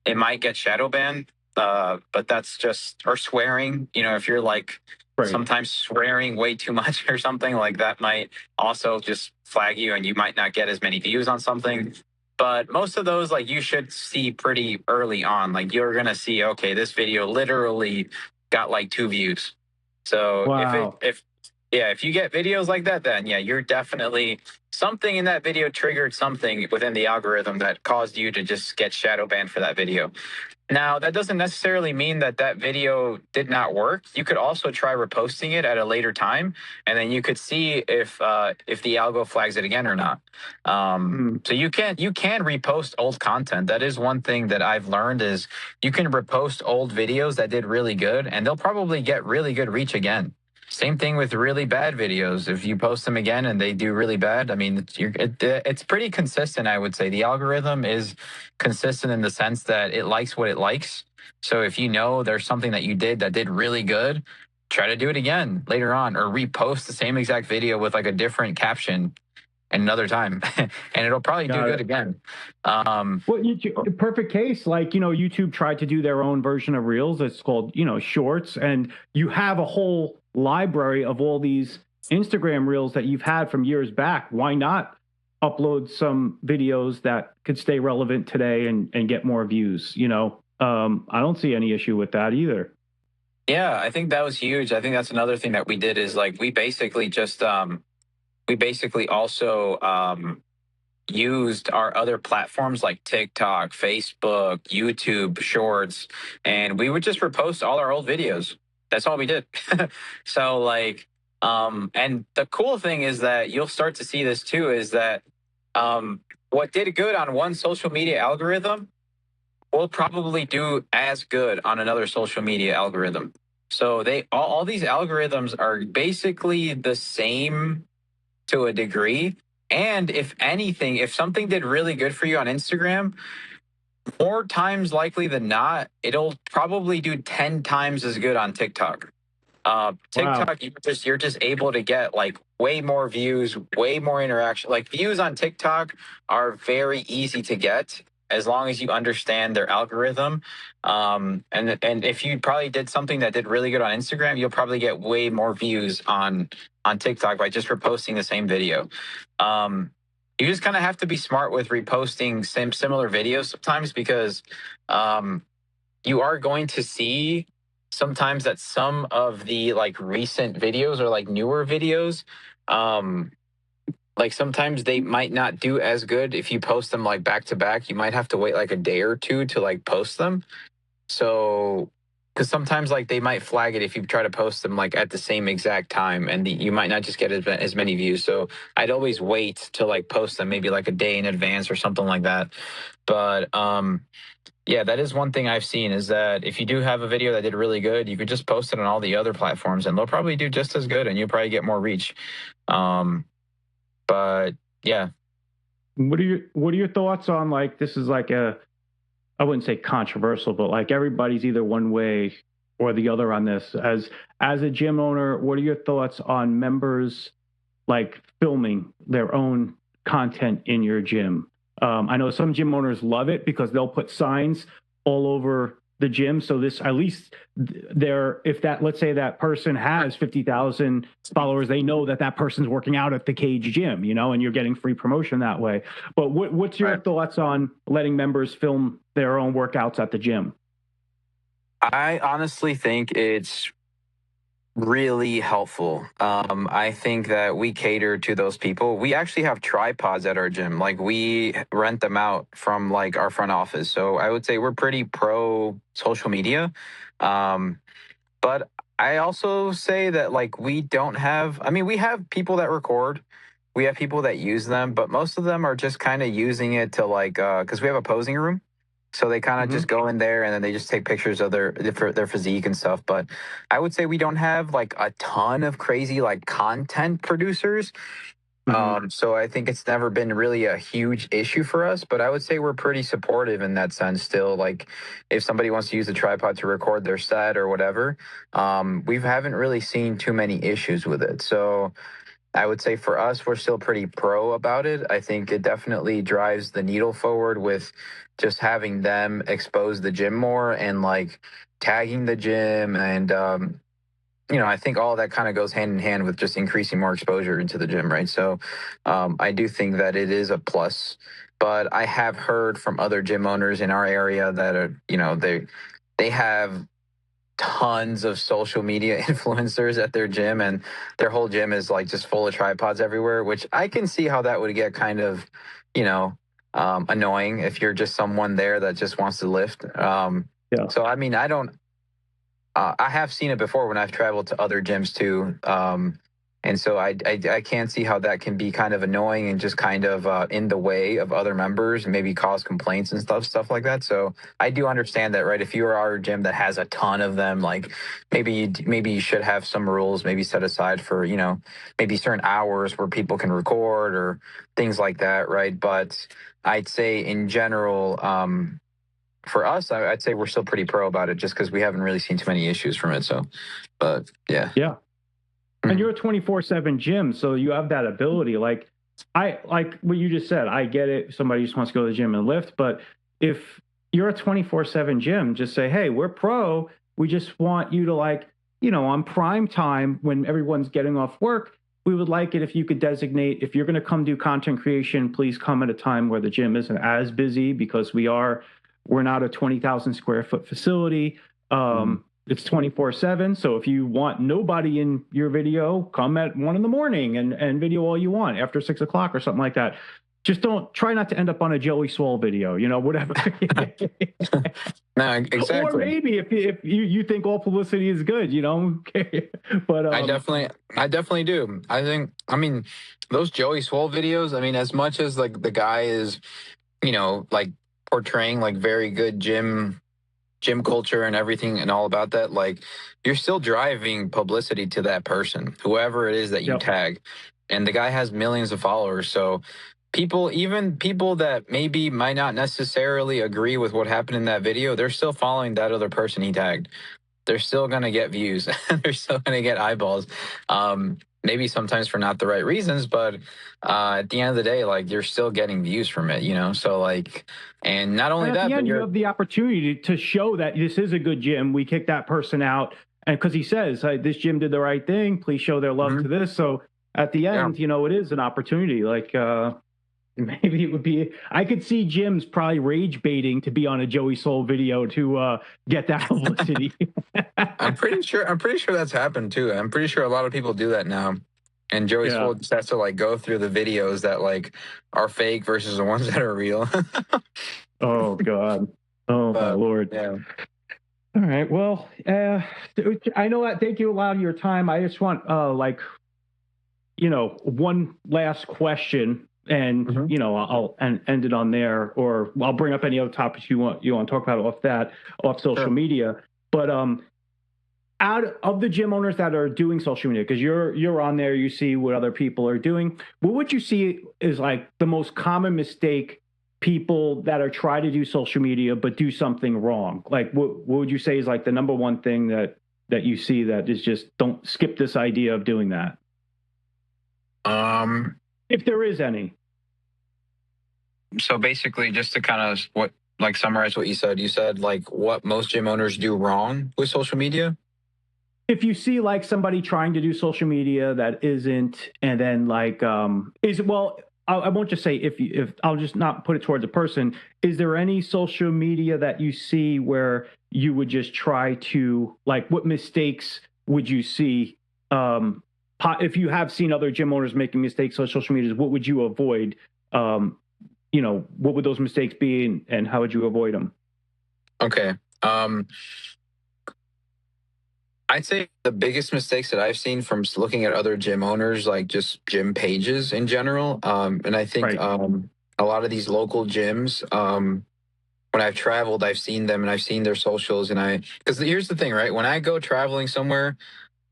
B: it might get shadow banned. But that's just, or swearing. You know, if you're like
A: Right.
B: sometimes swearing way too much or something like that might also just flag you, and you might not get as many views on something. But most of those, like you should see pretty early on. Like you're gonna see, okay, this video literally got like 2 views. So
A: Wow.
B: if you get videos like that, then yeah, you're definitely something in that video triggered something within the algorithm that caused you to just get shadow banned for that video. Now, that doesn't necessarily mean that that video did not work. You could also try reposting it at a later time, and then you could see if the algo flags it again or not. So you can repost old content. That is one thing that I've learned is you can repost old videos that did really good, and they'll probably get really good reach again. Same thing with really bad videos. If you post them again and they do really bad, I mean, it's pretty consistent, I would say. The algorithm is consistent in the sense that it likes what it likes. So if you know there's something that you did that did really good, try to do it again later on, or repost the same exact video with like a different caption another time, and it'll probably do good again.
A: Well, perfect case, like, YouTube tried to do their own version of Reels. It's called, Shorts. And you have a whole library of all these Instagram Reels that you've had from years back. Why not upload some videos that could stay relevant today and get more views? I don't see any issue with that either.
B: Yeah, I think that was huge. I think that's another thing that we did is like we basically also used our other platforms like TikTok, Facebook, YouTube, Shorts, and we would just repost all our old videos. That's all we did. So like, and the cool thing is that you'll start to see this too is that what did good on one social media algorithm will probably do as good on another social media algorithm. So all these algorithms are basically the same to a degree. And if anything, if something did really good for you on Instagram, more times likely than not, it'll probably do 10 times as good on TikTok. TikTok, wow. You're just able to get like way more views, way more interaction. Like views on TikTok are very easy to get as long as you understand their algorithm. And if you probably did something that did really good on Instagram, you'll probably get way more views on TikTok by just reposting the same video. You just kind of have to be smart with reposting similar videos sometimes because you are going to see sometimes that some of the like recent videos or like newer videos, like sometimes they might not do as good if you post them like back to back. You might have to wait like a day or two to like post them. So, because sometimes like they might flag it if you try to post them like at the same exact time, and you might not just get as many views. So I'd always wait to like post them maybe like a day in advance or something like that. But Yeah, that is one thing I've seen is that if you do have a video that did really good, you could just post it on all the other platforms and they'll probably do just as good and you'll probably get more reach. Um, but yeah.
A: What are your thoughts on, like, this is like a, I wouldn't say controversial, but like everybody's either one way or the other on this. As a gym owner, what are your thoughts on members like filming their own content in your gym? I know some gym owners love it because they'll put signs all over the gym. So this, at least there, if that, let's say that person has 50,000 followers, they know that that person's working out at the Kage Gym, and you're getting free promotion that way. But what's your thoughts on letting members film their own workouts at the gym?
B: I honestly think it's really helpful. I think that we cater to those people. We actually have tripods at our gym. Like we rent them out from like our front office. So I would say we're pretty pro social media. Um, but I also say that like we don't have, I mean, we have people that record, we have people that use them, but most of them are just kind of using it to like, because we have a posing room. So they kind of
A: Mm-hmm.
B: just go in there and then they just take pictures of their physique and stuff. But I would say we don't have like a ton of crazy like content producers.
A: Mm-hmm.
B: So I think it's never been really a huge issue for us, but I would say we're pretty supportive in that sense still. Like if somebody wants to use a tripod to record their set or whatever, we haven't really seen too many issues with it. So I would say for us, we're still pretty pro about it. I think it definitely drives the needle forward with just having them expose the gym more and like tagging the gym and I think all that kind of goes hand in hand with just increasing more exposure into the gym, right? So I do think that it is a plus. But I have heard from other gym owners in our area that are, they have tons of social media influencers at their gym and their whole gym is like just full of tripods everywhere, which I can see how that would get kind of, you know, annoying if you're just someone there that just wants to lift.
A: Yeah.
B: So I mean, I have seen it before when I've traveled to other gyms too. And so I can't see how that can be kind of annoying and just kind of in the way of other members and maybe cause complaints and stuff like that. So I do understand that, right? If you are our gym that has a ton of them, like maybe you should have some rules maybe set aside for, maybe certain hours where people can record or things like that, right? But I'd say in general, for us, I'd say we're still pretty pro about it just because we haven't really seen too many issues from it. So, but yeah.
A: Yeah. And you're a 24/7 gym, so you have that ability. Like, I like what you just said. I get it. Somebody just wants to go to the gym and lift. But if you're a 24/7 gym, just say, hey, we're pro. We just want you to, like, on prime time when everyone's getting off work, we would like it if you could designate, if you're going to come do content creation, please come at a time where the gym isn't as busy because we're not a 20,000 square foot facility. It's 24/7. So if you want nobody in your video, come at 1 a.m. and video all you want after 6 o'clock or something like that. Just try not to end up on a Joey Swole video, whatever.
B: No, exactly.
A: Or maybe if you think all publicity is good, but
B: I definitely do. I mean, those Joey Swole videos, I mean, as much as like the guy is, like portraying like very good gym culture and everything and all about that, like you're still driving publicity to that person, whoever it is that you
A: Yep.
B: tag. And the guy has millions of followers. So even people that maybe might not necessarily agree with what happened in that video, they're still following that other person he tagged. They're still going to get views. They're still going to get eyeballs. Maybe sometimes for not the right reasons, but at the end of the day, like you're still getting views from it, So like, and not only
A: And at
B: that,
A: the
B: but
A: end, you have the opportunity to show that this is a good gym. We kick that person out. And because he says, hey, this gym did the right thing, please show their love to this. So at the end, it is an opportunity. Like, maybe it would be, I could see gyms probably rage baiting to be on a Joey Soul video to get that publicity.
B: I'm pretty sure that's happened too. I'm pretty sure a lot of people do that now. And Joey Soul just has to like go through the videos that like are fake versus the ones that are real.
A: Oh God. Oh my Lord.
B: Yeah.
A: All right. Well, I know that. Thank you a lot of your time. I just want one last question. and I'll end it on there, or I'll bring up any other topics you want to talk about off social media. But out of the gym owners that are doing social media, because you're on there, you see what other people are doing. What would you see is like the most common mistake people that are trying to do social media but do something wrong? Like what would you say is like the number one thing that you see that is just don't skip this idea of doing that? If there is any.
B: So basically, just to kind of summarize what you said like what most gym owners do wrong with social media.
A: If you see like somebody trying to do social media that isn't, and then like I won't just say if I'll just not put it towards a person. Is there any social media that you see where you would just try to, like, what mistakes would you see? If you have seen other gym owners making mistakes on social media, what would you avoid? What would those mistakes be, and how would you avoid them?
B: Okay. I'd say the biggest mistakes that I've seen from looking at other gym owners, like just gym pages in general, and I think a lot of these local gyms, when I've traveled, I've seen them and I've seen their socials, because here's the thing, right? When I go traveling somewhere,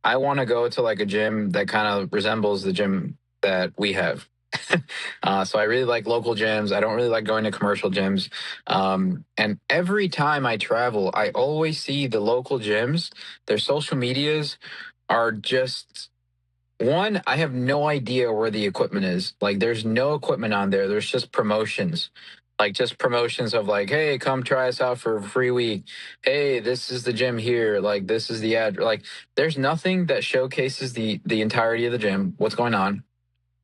B: I want to go to like a gym that kind of resembles the gym that we have. So I really like local gyms. I don't really like going to commercial gyms. And every time I travel, I always see the local gyms, their social medias are just one, I have no idea where the equipment is. Like there's no equipment on there. There's just promotions. Like just promotions of like, hey, come try us out for a free week. Hey, this is the gym here. Like this is the ad. Like there's nothing that showcases the entirety of the gym, what's going on.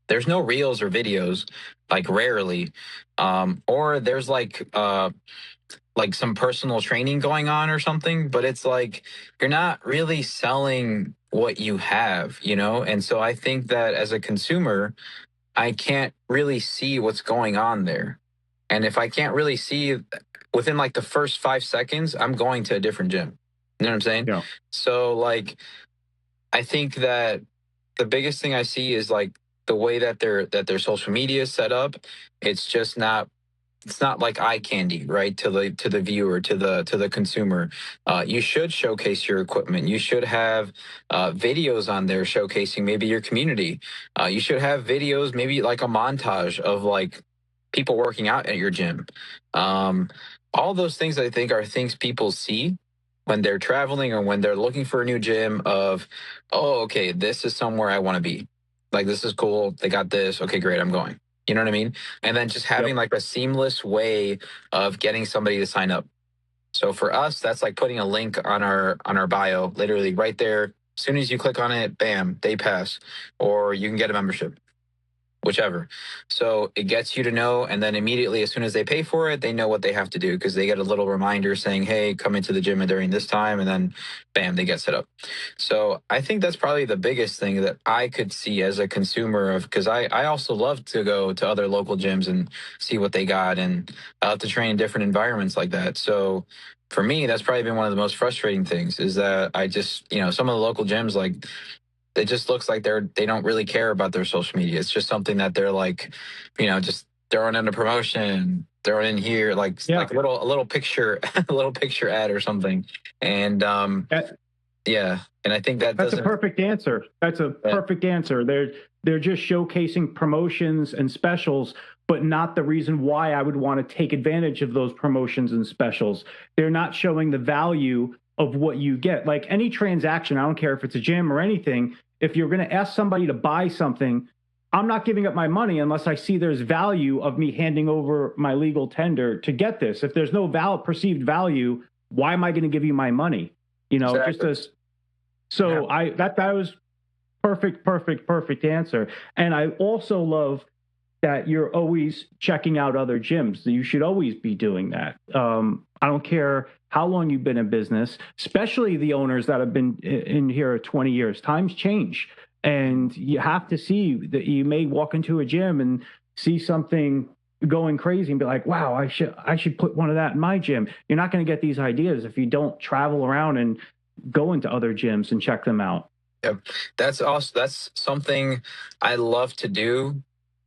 B: There's no reels or videos, like rarely. Or there's like some personal training going on or something, but it's like you're not really selling what you have, And so I think that as a consumer, I can't really see what's going on there. And if I can't really see within like the first 5 seconds, I'm going to a different gym. You know what I'm saying?
A: Yeah.
B: So like I think that the biggest thing I see is like the way that their social media is set up. It's just not like eye candy, right? To the viewer, to the consumer. You should showcase your equipment. You should have videos on there showcasing maybe your community. You should have videos, maybe like a montage of like people working out at your gym. All those things I think are things people see when they're traveling or when they're looking for a new gym of, oh, okay, this is somewhere I want to be. Like, this is cool. They got this. Okay, great. I'm going. You know what I mean? And then just having like a seamless way of getting somebody to sign up. So for us, that's like putting a link on our bio, literally right there. As soon as you click on it, bam, day pass, or you can get a membership, whichever. So it gets you to know, and then immediately as soon as they pay for it, they know what they have to do because they get a little reminder saying, hey, come into the gym during this time, and then bam, they get set up. So I think that's probably the biggest thing that I could see as a consumer of, because I also love to go to other local gyms and see what they got, and I love to train in different environments like that. So for me, that's probably been one of the most frustrating things is that I just, some of the local gyms, like, it just looks like they don't really care about their social media. It's just something that they're like, just throwing in a promotion, throwing in here, like a little picture, a little picture ad or something. And yeah, and I think that's
A: a perfect answer. That's a perfect answer. They're just showcasing promotions and specials, but not the reason why I would want to take advantage of those promotions and specials. They're not showing the value of what you get. Like any transaction, I don't care if it's a gym or anything, if you're going to ask somebody to buy something, I'm not giving up my money unless I see there's value of me handing over my legal tender to get this. If there's no perceived value, why am I going to give you my money?
B: Exactly.
A: That was perfect answer. And I also love that you're always checking out other gyms. You should always be doing that. I don't care how long you've been in business, especially the owners that have been in here 20 years. Times change, and you have to see that you may walk into a gym and see something going crazy and be like, wow, I should put one of that in my gym. You're not going to get these ideas if you don't travel around and go into other gyms and check them out.
B: Yep. That's something I love to do.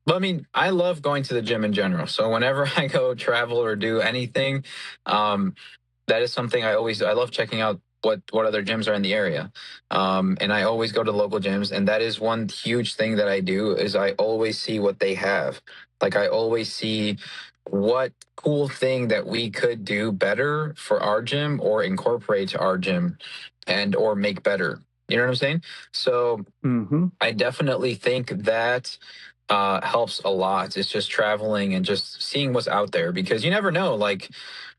B: But I mean, I love going to the gym in general. So whenever I go travel or do anything, um, that is something I love checking out what other gyms are in the area. And I always go to local gyms, and that is one huge thing that I do is I always see what they have. Like I always see what cool thing that we could do better for our gym or incorporate to our gym and or make better. You know what I'm saying? So
A: Mm-hmm.
B: I definitely think that helps a lot. It's just traveling and just seeing what's out there because you never know. Like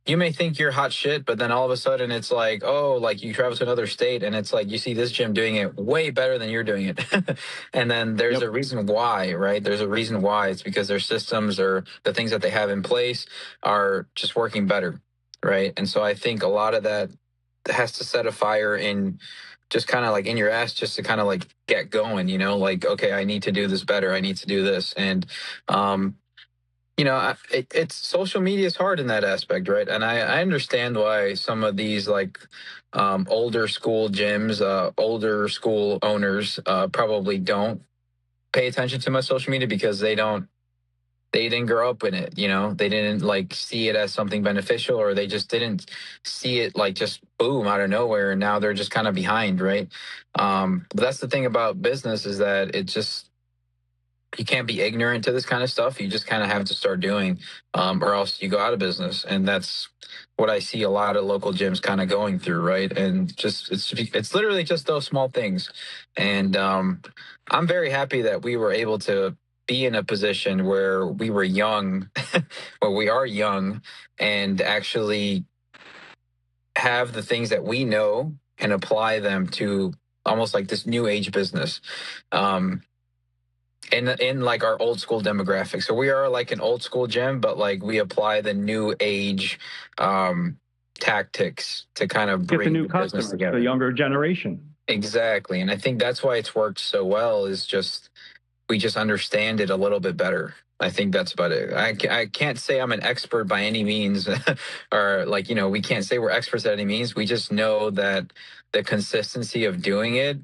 B: you may think you're hot shit, but then all of a sudden it's like, oh, like you travel to another state and it's like you see this gym doing it way better than you're doing it. And then there's
A: Yep.
B: a reason why, right? There's a reason why. It's because their systems or the things that they have in place are just working better, right? And so I think a lot of that has to set a fire in just kind of like in your ass just to kind of like get going, you know, like, okay, I need to do this better. I need to do this. And, you know, it's social media is hard in that aspect, right? And I understand why some of these like older school gyms, older school owners probably don't pay attention to my social media because they didn't grow up in it, you know, they didn't like see it as something beneficial or they just didn't see it like just boom out of nowhere and now they're just kind of behind, right? But that's the thing about business is that it just you can't be ignorant to this kind of stuff. You just kind of have to start doing, or else you go out of business. And that's what I see a lot of local gyms kind of going through, right? And just it's literally just those small things. And I'm very happy that we were able to be in a position where we were young, where we are young, and actually have the things that we know and apply them to almost like this new age business. Um, in like our old school demographic. So we are like an old school gym, but like we apply the new age tactics to kind of
A: Get the
B: bring
A: new
B: the business
A: customers, the
B: together.
A: younger generation.
B: Exactly. And I think that's why it's worked so well is just we just understand it a little bit better. I think that's about it. I can't say I'm an expert by any means, or like, you know, we can't say we're experts at any means. We just know that the consistency of doing it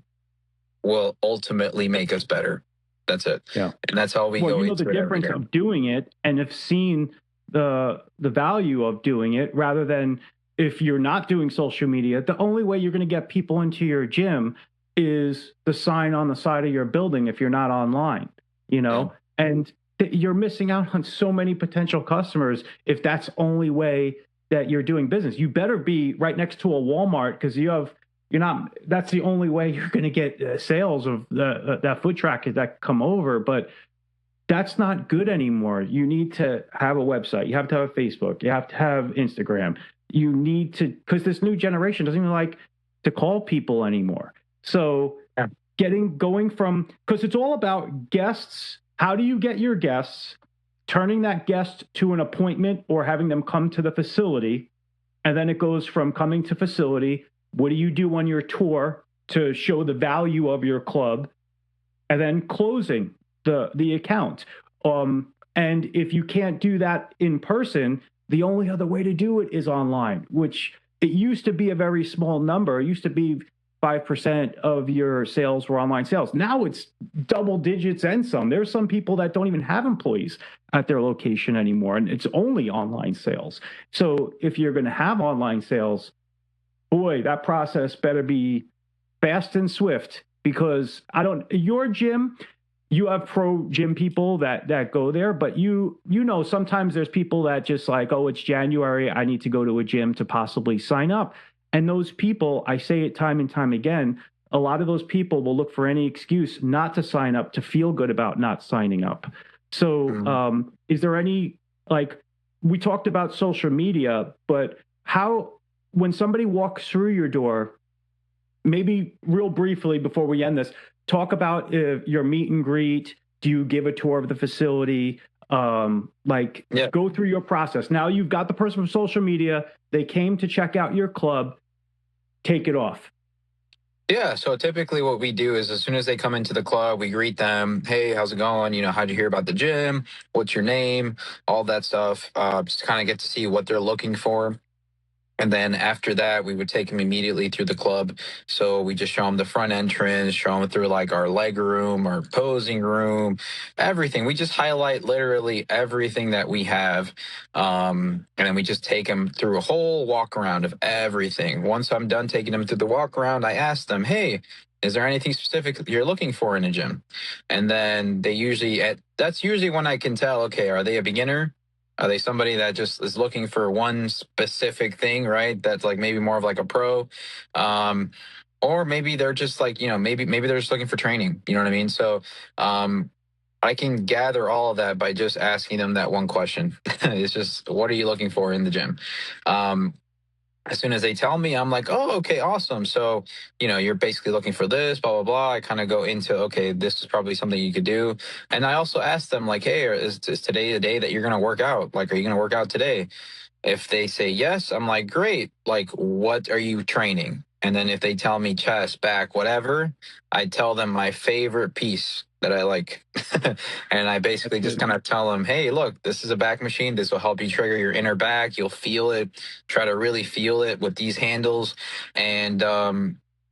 B: will ultimately make us better. That's it.
A: Yeah.
B: And that's how we
A: Well,
B: go
A: you know the
B: into it every
A: difference
B: day.
A: of doing it and have seen the value of doing it rather than if you're not doing social media, the only way you're going to get people into your gym is the sign on the side of your building if you're not online, you know? And you're missing out on so many potential customers if that's only way that you're doing business. You better be right next to a Walmart because you're not that's the only way you're going to get sales of that foot traffic that come over, but that's not good anymore. You need to have a website, you have to have a Facebook, you have to have Instagram, you need to because this new generation doesn't even like to call people anymore. So
B: Yeah.
A: going from because it's all about guests. How do you get your guests, turning that guest to an appointment or having them come to the facility, and then it goes from coming to facility. What do you do on your tour to show the value of your club? And then closing the account. And if you can't do that in person, the only other way to do it is online, which it used to be a very small number. It used to be 5% of your sales were online sales. Now it's double digits and some. There's some people that don't even have employees at their location anymore, and it's only online sales. So if you're going to have online sales, boy, that process better be fast and swift because your gym, you have pro gym people that go there, but you know sometimes there's people that just like, oh, it's January, I need to go to a gym to possibly sign up. And those people, I say it time and time again, a lot of those people will look for any excuse not to sign up to feel good about not signing up. So is there any like we talked about social media, but how when somebody walks through your door, maybe real briefly before we end this, talk about your meet and greet. Do you give a tour of the facility? Go through your process. Now you've got the person from social media. They came to check out your club. Take it off.
B: Yeah. So typically what we do is as soon as they come into the club, we greet them. Hey, how's it going? You know, how'd you hear about the gym? What's your name? All that stuff. Just kind of get to see what they're looking for. And then after that, we would take him immediately through the club. So we just show him the front entrance, show him through like our leg room, our posing room, everything. We just highlight literally everything that we have. And then we just take him through a whole walk around of everything. Once I'm done taking him through the walk around, I ask them, hey, is there anything specific you're looking for in a gym? And then that's usually when I can tell, okay, are they a beginner? Are they somebody that just is looking for one specific thing, right? That's like maybe more of like a pro, um, or maybe they're just like maybe they're just looking for training. You know what I mean? So I can gather all of that by just asking them that one question. It's just, what are you looking for in the gym? Um, as soon as they tell me, I'm like, oh, okay, awesome. So, you're basically looking for this, blah, blah, blah. I kind of go into, okay, this is probably something you could do. And I also ask them, like, hey, is today the day that you're going to work out? Like, are you going to work out today? If they say yes, I'm like, great. Like, what are you training? And then if they tell me chest, back, whatever, I tell them my favorite piece that I like. And I basically just kind of tell them, hey, look, this is a back machine. This will help you trigger your inner back. You'll feel it. Try to really feel it with these handles. And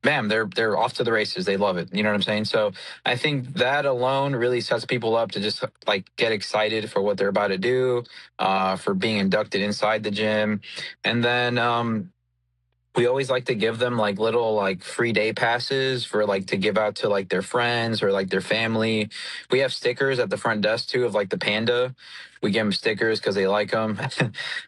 B: man, they're off to the races. They love it. You know what I'm saying? So I think that alone really sets people up to just like get excited for what they're about to do, for being inducted inside the gym. And then we always like to give them like little like free day passes for like to give out to like their friends or like their family. We have stickers at the front desk too of like the panda. We give them stickers because they like them.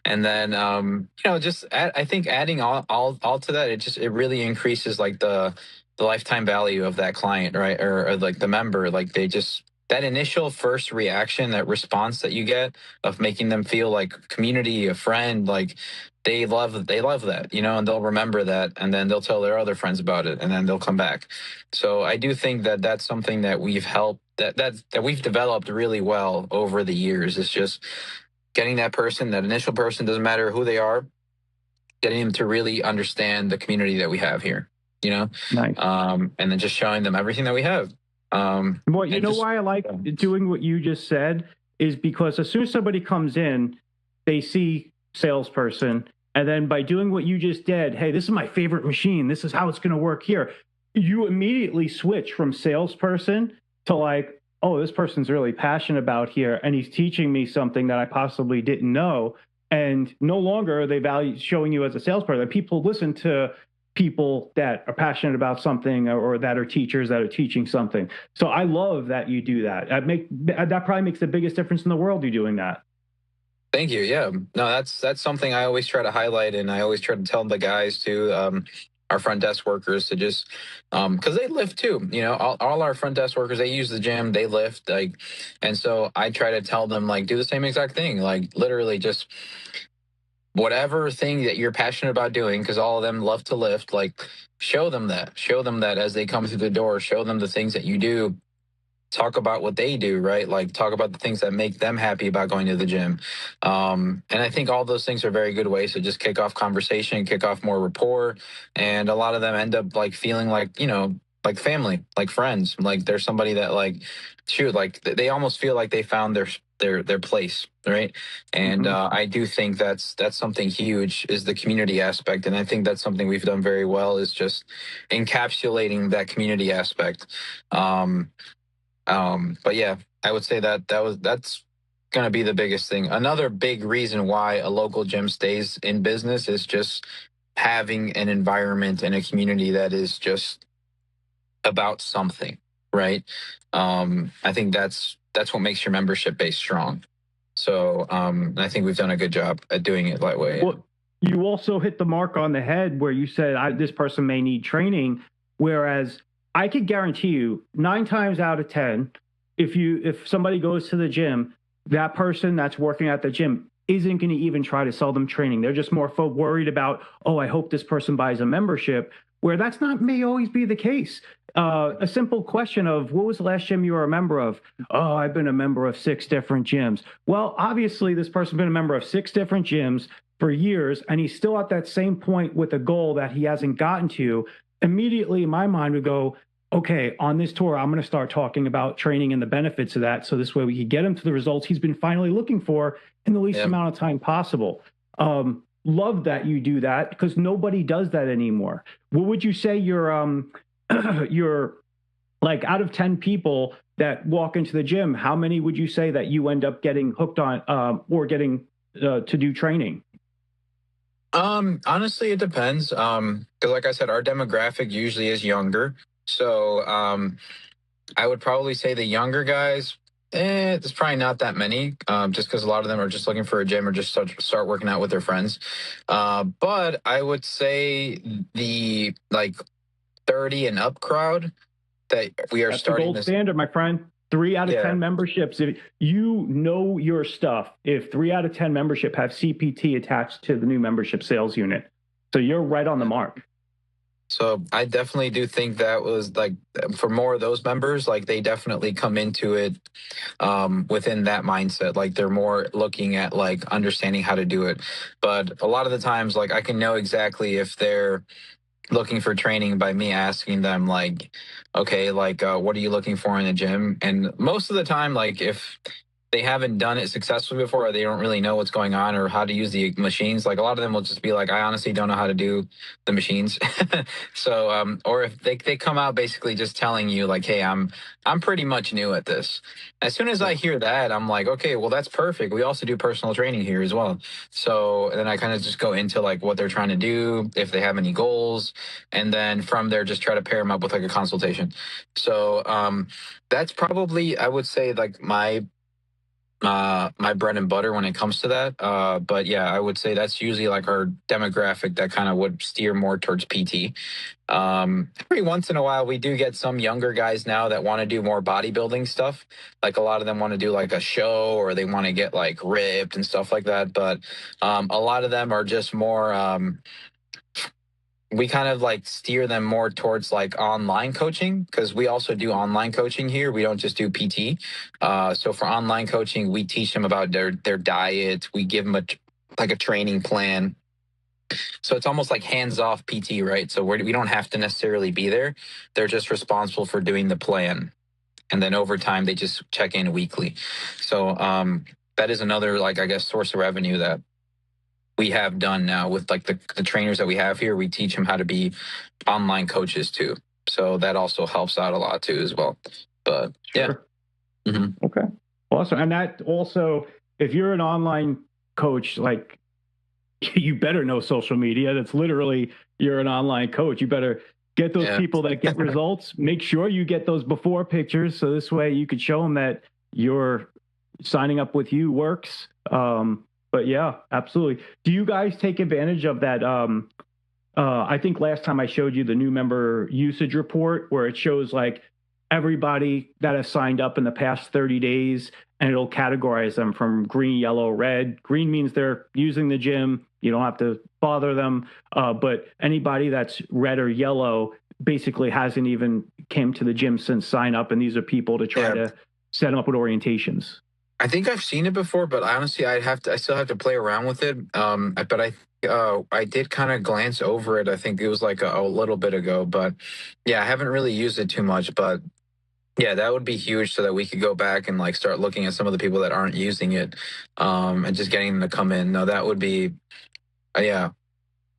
B: And then I think adding all to that, it really increases like the lifetime value of that client, right? Or like the member, like they just, that initial first reaction, that response that you get of making them feel like community, a friend, like they love that, and they'll remember that, and then they'll tell their other friends about it, and then they'll come back. So I do think that that's something that we've helped, that we've developed really well over the years. It's just getting that initial person, doesn't matter who they are, getting them to really understand the community that we have here,
A: Nice.
B: And then just showing them everything that we have.
A: Well, why I like doing what you just said is because as soon as somebody comes in, they see salesperson, and then by doing what you just did, hey, this is my favorite machine, this is how it's going to work here, you immediately switch from salesperson to like, oh, this person's really passionate about here, and he's teaching me something that I possibly didn't know. And no longer are they value showing you as a salesperson. People listen to people that are passionate about something, or that are teachers that are teaching something. So I love that you do that. That probably makes the biggest difference in the world, you doing that.
B: Thank you. Yeah, no, that's something I always try to highlight, and I always try to tell the guys too, our front desk workers, to just because they lift too. All our front desk workers, they use the gym, they lift, like, and so I try to tell them like do the same exact thing, like literally just whatever thing that you're passionate about doing, because all of them love to lift, like show them that as they come through the door, show them the things that you do, talk about what they do, right? Like talk about the things that make them happy about going to the gym. And I think all those things are very good ways to just kick off conversation, kick off more rapport. And a lot of them end up like feeling like, like family, like friends, like there's somebody that like, shoot, like they almost feel like they found their place, right? And I do think that's something huge, is the community aspect. And I think that's something we've done very well, is just encapsulating that community aspect. But yeah, I would say that's going to be the biggest thing. Another big reason why a local gym stays in business is just having an environment and a community that is just about something, right? I think that's what makes your membership base strong. So I think we've done a good job at doing it that way.
A: Well, you also hit the mark on the head where you said this person may need training, whereas I could guarantee you 9 times out of 10, if somebody goes to the gym, that person that's working at the gym isn't going to even try to sell them training. They're just more worried about, oh, I hope this person buys a membership, where that's not may always be the case. A simple question of, what was the last gym you were a member of? Oh, I've been a member of 6 different gyms. Well, obviously this person's been a member of 6 different gyms for years, and he's still at that same point with a goal that he hasn't gotten to. Immediately my mind would go, okay, on this tour, I'm going to start talking about training and the benefits of that. So this way we can get him to the results he's been finally looking for in the least amount of time possible. love that you do that because nobody does that anymore. What would you say your like out of 10 people that walk into the gym, how many would you say that you end up getting hooked on or getting to do training?
C: Honestly, it depends. Because like I said, our demographic usually is younger. So I would probably say the younger guys, there's probably not that many, just because a lot of them are just looking for a gym or just start working out with their friends. But I would say the like 30 and up crowd that we are
A: That's the
C: starting
A: gold
C: this.
A: standard, my friend. 3 out of
C: Yeah.
A: 10 memberships. If you know your stuff, if 3 out of 10 membership have CPT attached to the new membership sales unit, so you're right on the mark.
C: So I definitely do think that was like for more of those members, like they definitely come into it within that mindset. Like they're more looking at like understanding how to do it. But a lot of the times, like I can know exactly if they're looking for training by me asking them like, okay, like what are you looking for in the gym? And most of the time, like if they haven't done it successfully before or they don't really know what's going on or how to use the machines, like a lot of them will just be like, I honestly don't know how to do the machines. So or if they come out basically just telling you like, hey, I'm pretty much new at this. As soon as I hear that, I'm like, okay, well that's perfect, we also do personal training here as well. So then I kind of just go into like what they're trying to do, if they have any goals, and then from there just try to pair them up with like a consultation. So that's probably, I would say, like my bread and butter when it comes to that. But yeah, I would say that's usually like our demographic that kind of would steer more towards PT. Every once in a while, we do get some younger guys now that want to do more bodybuilding stuff. Like a lot of them want to do like a show or they want to get like ripped and stuff like that. But a lot of them are just more we kind of like steer them more towards like online coaching because we also do online coaching here. We don't just do PT. So for online coaching, we teach them about their diet. We give them like a training plan. So it's almost like hands off PT, right? So we don't have to necessarily be there. They're just responsible for doing the plan. And then over time, they just check in weekly. So that is another, like, I guess, source of revenue that we have done now with like the trainers that we have here. We teach them how to be online coaches too. So that also helps out a lot too as well. But
A: Sure.
C: yeah. Mm-hmm.
A: Okay. Awesome. And that also, if you're an online coach, like you better know social media. That's literally, you're an online coach. You better get those people that get results. Make sure you get those before pictures. So this way you could show them that you're signing up with you works. But yeah, absolutely. Do you guys take advantage of that? I think last time I showed you the new member usage report where it shows like everybody that has signed up in the past 30 days, and it'll categorize them from green, yellow, red. Green means they're using the gym. You don't have to bother them. But anybody that's red or yellow basically hasn't even came to the gym since sign up. And these are people to try to set them up with orientations.
C: I think I've seen it before, but honestly, I still have to play around with it. But I did kind of glance over it. I think it was like a little bit ago, but yeah, I haven't really used it too much. But yeah, that would be huge so that we could go back and like start looking at some of the people that aren't using it, and just getting them to come in. No, that would be, yeah,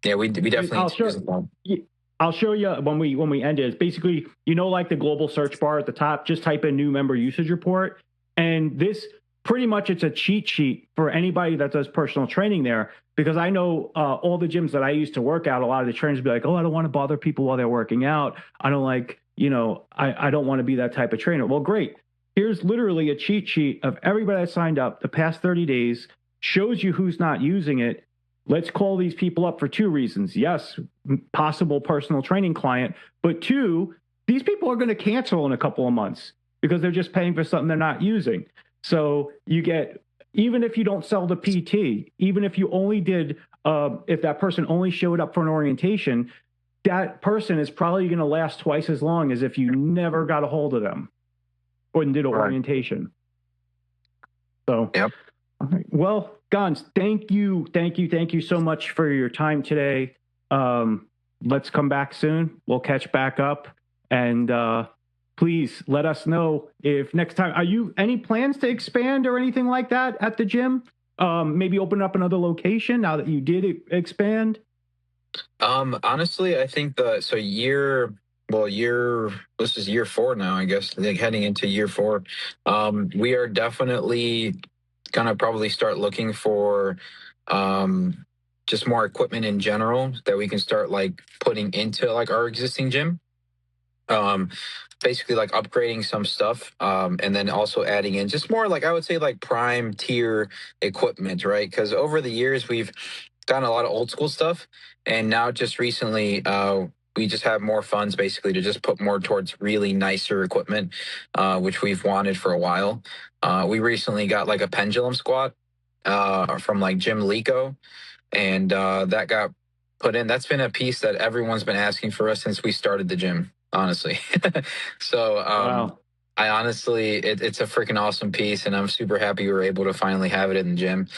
C: we definitely need to use it.
A: I'll show you when we end it. It's basically, like the global search bar at the top, just type in new member usage report. And this pretty much, it's a cheat sheet for anybody that does personal training there, because I know all the gyms that I used to work out, a lot of the trainers be like, oh, I don't want to bother people while they're working out. I don't like, I don't want to be that type of trainer. Well, great. Here's literally a cheat sheet of everybody that signed up the past 30 days, shows you who's not using it. Let's call these people up for 2 reasons. Yes, possible personal training client, but 2, these people are going to cancel in a couple of months because they're just paying for something they're not using. So you get, even if you don't sell the PT, even if you only did, if that person only showed up for an orientation, that person is probably going to last twice as long as if you never got a hold of them or did an orientation. So,
C: yep.
A: All right. Well, Gonz, thank you so much for your time today. Let's come back soon. We'll catch back up, and please let us know if next time, are you any plans to expand or anything like that at the gym? maybe open up another location now that you did expand?
C: Honestly, I think this is year 4 now, I guess. I think heading into year 4. We are definitely gonna probably start looking for just more equipment in general that we can start like putting into like our existing gym. Um, Basically like upgrading some stuff, and then also adding in just more like I would say like prime tier equipment, right? Because over the years we've done a lot of old school stuff, and now just recently we just have more funds basically to just put more towards really nicer equipment, which we've wanted for a while. We recently got like a pendulum squat from like Jim Lico, and that got put in. That's been a piece that everyone's been asking for us since we started the gym, honestly. So
A: Wow.
C: I honestly, it's a freaking awesome piece, and I'm super happy we were able to finally have it in the gym.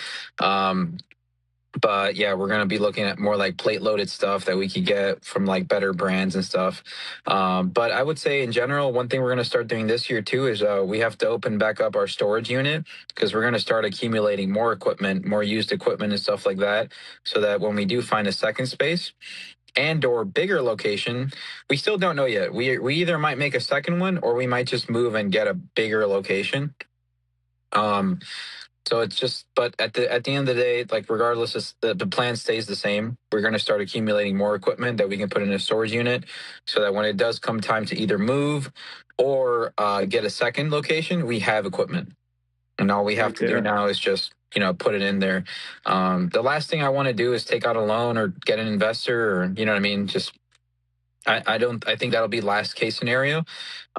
C: Um, but yeah, we're gonna be looking at more like plate loaded stuff that we could get from like better brands and stuff. But I would say in general, one thing we're gonna start doing this year too is we have to open back up our storage unit, because we're gonna start accumulating more equipment, more used equipment and stuff like that, so that when we do find a second space and or bigger location, we still don't know yet. We either might make a second one, or we might just move and get a bigger location. Um, so it's just, but at the end of the day, like regardless, the plan stays the same. We're going to start accumulating more equipment that we can put in a storage unit, so that when it does come time to either move or get a second location, we have equipment, and all we have
A: Right
C: to do
A: there.
C: now is just put it in there. The last thing I want to do is take out a loan or get an investor, or you know what I mean. Just I don't. I think that'll be last case scenario.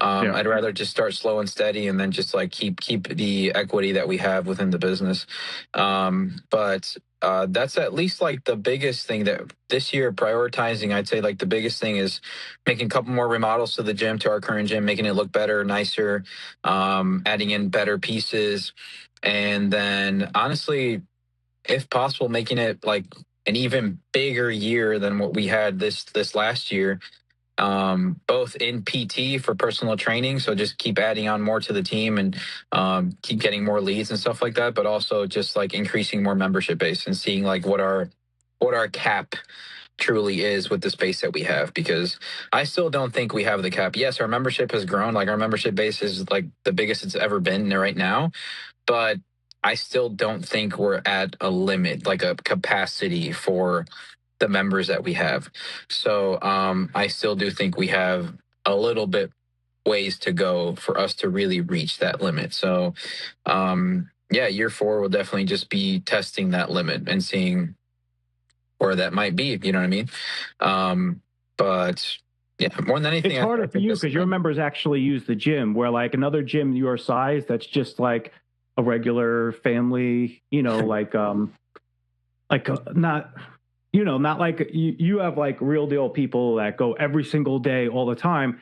A: Yeah.
C: I'd rather just start slow and steady, and then just like keep the equity that we have within the business. But that's at least like the biggest thing that this year prioritizing. I'd say like the biggest thing is making a couple more remodels to the gym, to our current gym, making it look better, nicer, adding in better pieces, and then honestly, if possible, making it like an even bigger year than what we had this last year, both in PT for personal training. So just keep adding on more to the team, and keep getting more leads and stuff like that. But also just like increasing more membership base and seeing like what our cap truly is with the space that we have, because I still don't think we have the cap. Yes, our membership has grown. Like our membership base is like the biggest it's ever been right now, but I still don't think we're at a limit, like a capacity for the members that we have. So I still do think we have a little bit ways to go for us to really reach that limit. So yeah, year 4 will definitely just be testing that limit and seeing where that might be. You know what I mean? But yeah, more than anything,
A: It's
C: I
A: harder for
C: think
A: you
C: that's the
A: because your
C: thing.
A: members actually use the gym, where like another gym your size that's just like a regular family, not not like you have like real deal people that go every single day all the time.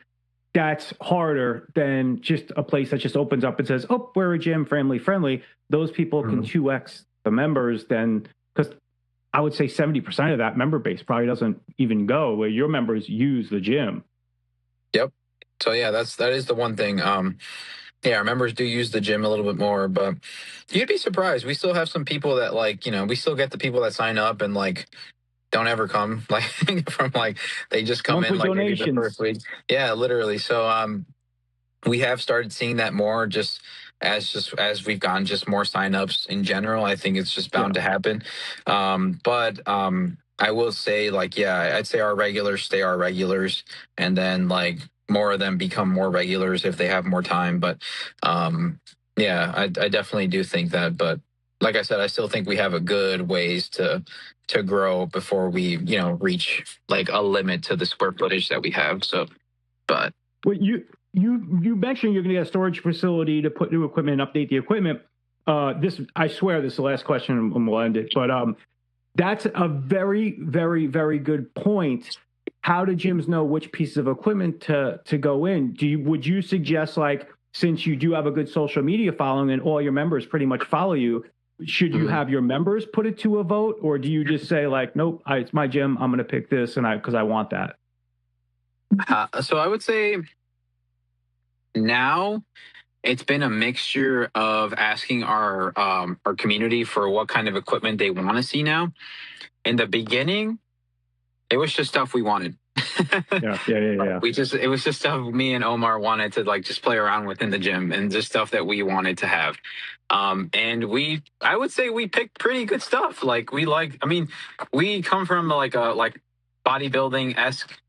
A: That's harder than just a place that just opens up and says, "Oh, we're a gym, family friendly." Those people can
C: Mhm.
A: 2x the members then, because I would say 70% of that member base probably doesn't even go where your members use the gym.
C: Yep. So yeah, that is the one thing. Yeah, our members do use the gym a little bit more, but you'd be surprised. We still have some people that like, we still get the people that sign up and like don't ever come, like from like they just come in
A: Monthly
C: like maybe the first
A: donations.
C: week. Yeah, literally. So we have started seeing that more, just as we've gotten just more signups in general. I think it's just
A: Yeah.
C: bound to happen. But I will say, like, yeah, I'd say our regulars stay our regulars, and then like more of them become more regulars if they have more time. But yeah, I definitely do think that. But like I said, I still think we have a good ways to grow before we reach like a limit to the square footage that we have. So, but
A: Well, you mentioned you're going to get a storage facility to put new equipment and update the equipment. This I swear this is the last question and we'll end it. But that's a very, very, very good point. How do gyms know which pieces of equipment to go in? Would you suggest, like, since you do have a good social media following and all your members pretty much follow you, should you have your members put it to a vote, or do you just say like, nope, it's my gym, I'm going to pick this, and because I want that?
C: so I would say now
B: It's been a mixture of asking our community for what kind of equipment they want to see now. In the beginning, it was just stuff we wanted.
A: Yeah.
B: It was just stuff me and Omar wanted to like just play around with in the gym, and just stuff that we wanted to have. And I would say we picked pretty good stuff. I mean, we come from like bodybuilding esque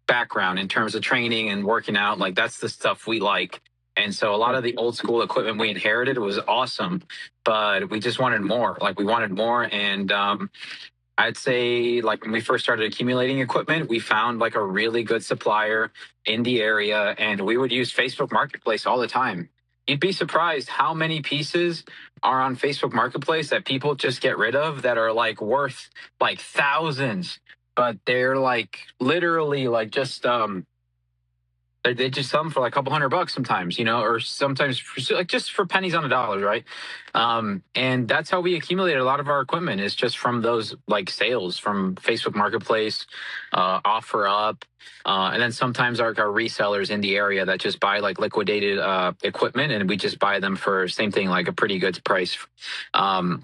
B: background in terms of training and working out. Like that's the stuff we like. And so a lot of the old school equipment we inherited was awesome, but we just wanted more. Like we wanted more. And I'd say like when we first started accumulating equipment, we found like a really good supplier in the area, and we would use Facebook Marketplace all the time. You'd be surprised how many pieces are on Facebook Marketplace that people just get rid of that are like worth like thousands, but they're like literally like just they just sell them for like a couple $100 sometimes, you know, or sometimes like just for pennies on a dollar, right? And that's how we accumulated a lot of our equipment, is just from those like sales from Facebook Marketplace, OfferUp, and then sometimes our resellers in the area that just buy like liquidated equipment, and we just buy them for same thing, like a pretty good price. So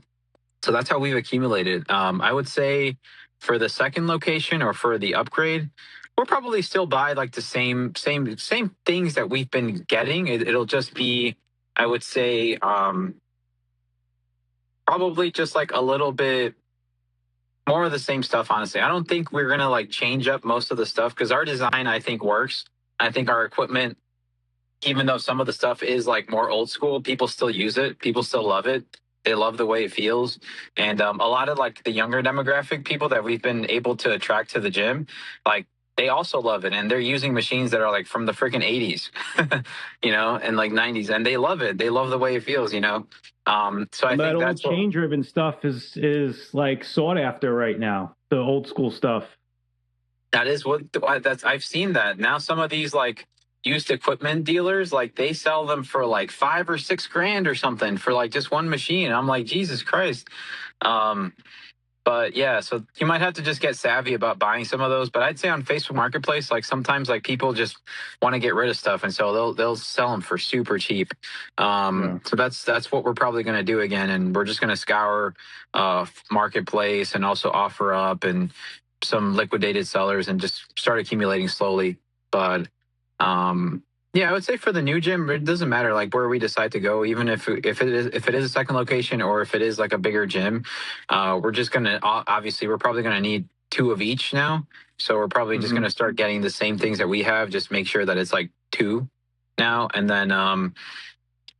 B: that's how we've accumulated. I would say for the second location or for the upgrade, we'll probably still buy like the same things that we've been getting. It'll just be, I would say, probably just like a little bit more of the same stuff. Honestly, I don't think we're gonna like change up most of the stuff, because our design, I think, works. I think our equipment, even though some of the stuff is like more old school, people still use it. People still love it. They love the way it feels. And a lot of like the younger demographic people that we've been able to attract to the gym, like they also love it. And they're using machines that are like from the freaking 80s, you know, and like 90s. And they love it. They love the way it feels, you know. So I
A: That
B: think
A: old
B: that's
A: chain driven stuff is like sought after right now. The old school stuff.
B: that is what that's I've seen that. Now some of these like used equipment dealers, like they sell them for like 5 or 6 grand or something for like just one machine. I'm like, Jesus Christ. Um, but yeah, so you might have to just get savvy about buying some of those. But I'd say on Facebook Marketplace, like sometimes like people just want to get rid of stuff, and so they'll sell them for super cheap. So that's what we're probably going to do again, and we're just going to scour Marketplace and also OfferUp and some liquidated sellers and just start accumulating slowly. But yeah, I would say for the new gym, it doesn't matter like where we decide to go, even if it is a second location or if it is like a bigger gym. We're just gonna obviously we're probably gonna need two of each now, so we're probably just gonna start getting the same things that we have. Just make sure that it's like two now, and then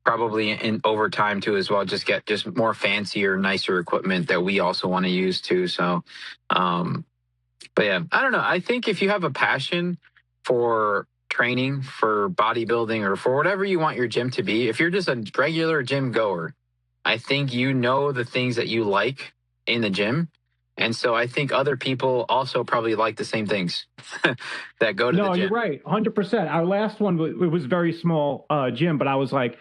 B: probably in over time too as well. Just get just more fancier, nicer equipment that we also want to use too. So, but yeah, I don't know. I think if you have a passion for training, for bodybuilding, or for whatever you want your gym to be, if you're just a regular gym goer, I think you know the things that you like in the gym. And so I think other people also probably like the same things that go to the gym.
A: No, you're right, 100%. Our last one, it was very small gym, but I was like,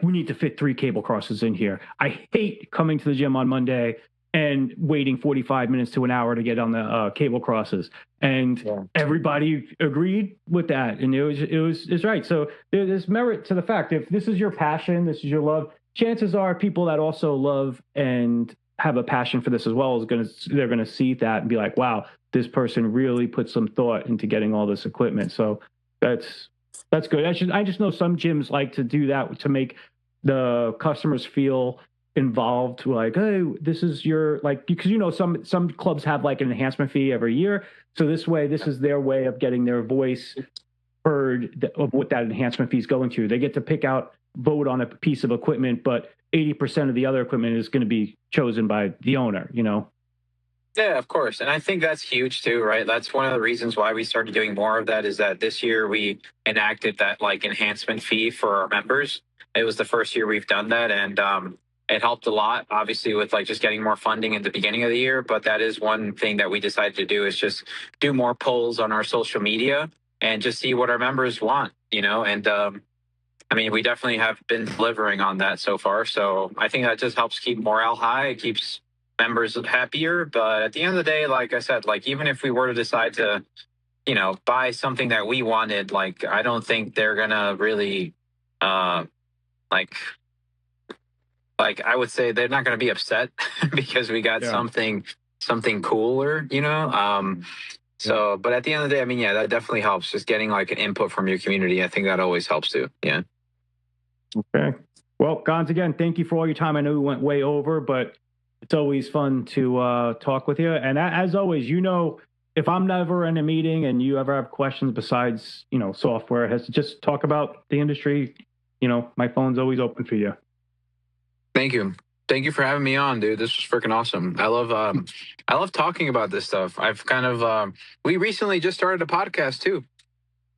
A: we need to fit 3 cable crosses in here. I hate coming to the gym on Monday and waiting 45 minutes to an hour to get on the cable crosses. And everybody agreed with that. And it's right. So there's merit to the fact, if this is your passion, this is your love, chances are people that also love and have a passion for this as well they're going to see that and be like, wow, this person really put some thought into getting all this equipment. So that's good. I just know some gyms like to do that to make the customers feel involved, like, hey, this is your, like, because you know some clubs have like an enhancement fee every year, so this is their way of getting their voice heard of what that enhancement fee is going to. They get to vote on a piece of equipment, but 80% of the other equipment is going to be chosen by the owner, you know.
B: Yeah, of course. And I think that's huge too, right? That's one of the reasons why we started doing more of that, is that this year we enacted that like enhancement fee for our members. It was the first year we've done that, and it helped a lot, obviously, with like just getting more funding at the beginning of the year. But that is one thing that we decided to do, is just do more polls on our social media and just see what our members want, you know. And I mean, we definitely have been delivering on that so far. So I think that just helps keep morale high. It keeps members happier. But at the end of the day, like I said, like even if we were to decide to, you know, buy something that we wanted, like I don't think they're gonna really like I would say they're not going to be upset because we got something cooler, you know. So, but at the end of the day, I mean, yeah, that definitely helps. Just getting like an input from your community, I think that always helps too. Yeah.
A: Okay. Well, Gonz, again, thank you for all your time. I know we went way over, but it's always fun to talk with you. And as always, you know, if I'm never in a meeting and you ever have questions besides, you know, software, has to just talk about the industry, you know, my phone's always open for you.
C: Thank you. Thank you for having me on, dude. This was freaking awesome. I love talking about this stuff. I've kind of we recently just started a podcast too.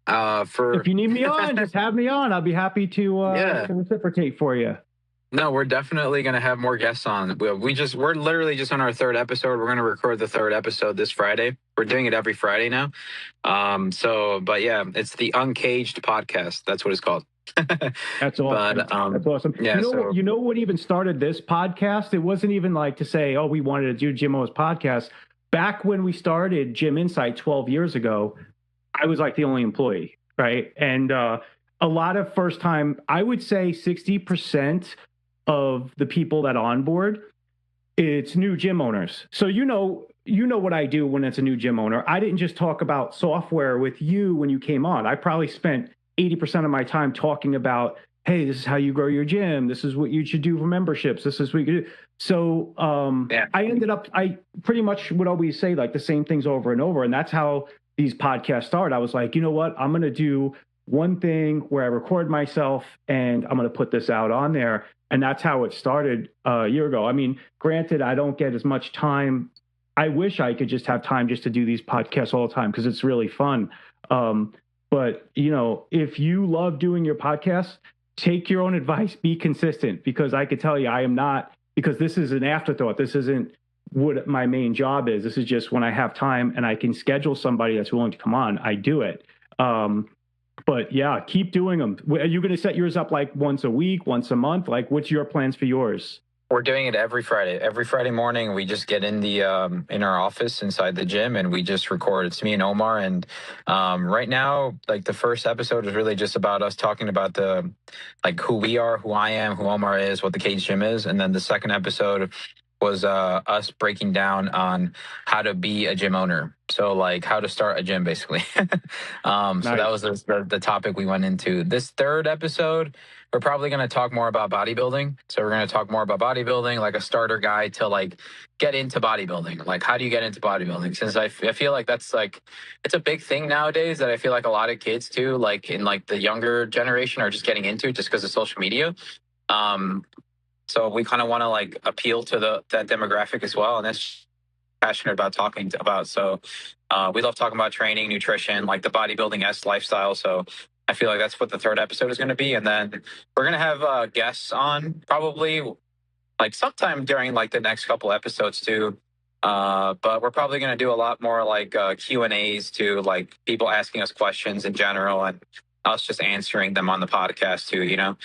A: If you need me on, just have me on. I'll be happy to reciprocate for you.
C: No, we're definitely going to have more guests on. We're literally just on our third episode. We're going to record the third episode this Friday. We're doing it every Friday now. But yeah, it's the Uncaged podcast. That's what it's called.
A: That's awesome. That's awesome.
C: Yeah,
A: you know what even started this podcast? It wasn't even like to say, oh, we wanted to do Jim O's podcast. Back when we started Gym Insight 12 years ago, I was like the only employee, right? And a lot of first time, I would say 60% of the people that onboard, it's new gym owners. So you know what I do when it's a new gym owner. I didn't just talk about software with you when you came on. I probably spent 80% of my time talking about, hey, this is how you grow your gym. This is what you should do for memberships. This is what you do. So I pretty much would always say like the same things over and over. And that's how these podcasts start. I was like, you know what? I'm going to do one thing where I record myself and I'm going to put this out on there. And that's how it started a year ago. I mean, granted, I don't get as much time. I wish I could just have time just to do these podcasts all the time because it's really fun. But, you know, if you love doing your podcast, take your own advice, be consistent, because I could tell you I am not, because this is an afterthought. This isn't what my main job is. This is just when I have time and I can schedule somebody that's willing to come on, I do it. But yeah, keep doing them. Are you going to set yours up like once a week, once a month? Like, what's your plans for yours?
C: We're doing it every Friday. Every Friday morning, we just get in the in our office inside the gym, and we just record. It's me and Omar, and right now, like the first episode is really just about us talking about who we are, who I am, who Omar is, what the Kage Gym is, and then the second episode was us breaking down on how to be a gym owner. So like how to start a gym, basically. Nice. So that was the topic we went into. This third episode, we're probably going to talk more about bodybuilding. So we're going to talk more about bodybuilding, like a starter guide to like get into bodybuilding. Like, how do you get into bodybuilding? Since I feel like that's like, it's a big thing nowadays that I feel like a lot of kids too, like in like the younger generation are just getting into it just because of social media. So we kind of want to like appeal to that demographic as well. And that's passionate about talking about. So we love talking about training, nutrition, like the bodybuilding-esque lifestyle. So I feel like that's what the third episode is going to be. And then we're going to have guests on probably like sometime during like the next couple episodes too. But we're probably going to do a lot more like Q&As to like people asking us questions in general and us just answering them on the podcast too, you know.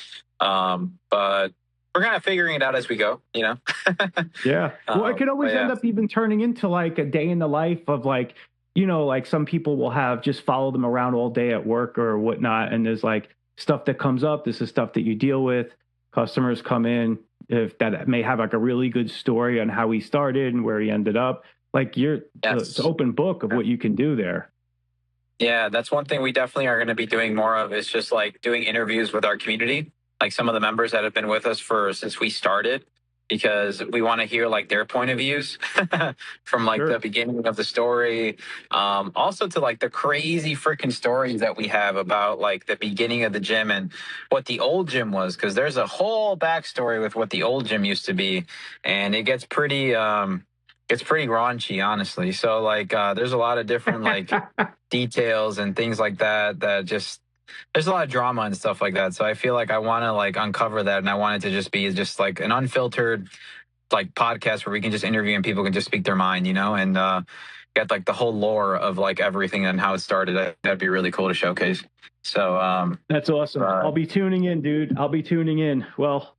C: But we're kind of figuring it out as we go, you know?
A: Yeah. Well, it could always end up even turning into like a day in the life of like, you know, like some people will have just follow them around all day at work or whatnot. And there's like stuff that comes up. This is stuff that you deal with. Customers come in, if that may have like a really good story on how he started and where he ended up. Like it's open book of what you can do there.
B: Yeah, that's one thing we definitely are going to be doing more of is just like doing interviews with our community. Like some of the members that have been with us since we started, because we want to hear like their point of views from like the beginning of the story. Also to like the crazy freaking stories that we have about like the beginning of the gym and what the old gym was. Cause there's a whole backstory with what the old gym used to be. And it gets pretty raunchy, honestly. So like, there's a lot of different like details and things like that just, there's a lot of drama and stuff like that. So I feel like I want to like uncover that. And I want it to just be just like an unfiltered like podcast where we can just interview and people can just speak their mind, you know, and get like the whole lore of like everything and how it started. That'd be really cool to showcase. So
A: that's awesome. I'll be tuning in, dude. I'll be tuning in. Well,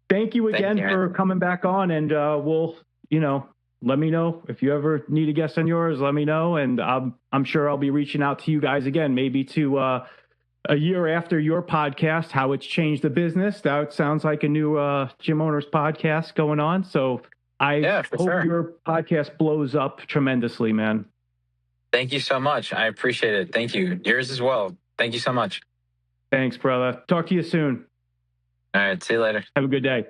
A: thank you again for coming back on, and we'll, you know, let me know if you ever need a guest on yours, let me know. And I'm sure I'll be reaching out to you guys again, maybe to a year after your podcast, how it's changed the business. That sounds like a new Gym Owners podcast going on. So I hope your podcast blows up tremendously, man.
B: Thank you so much. I appreciate it. Thank you. Yours as well. Thank you so much.
A: Thanks, brother. Talk to you soon.
B: All right. See you later.
A: Have a good day.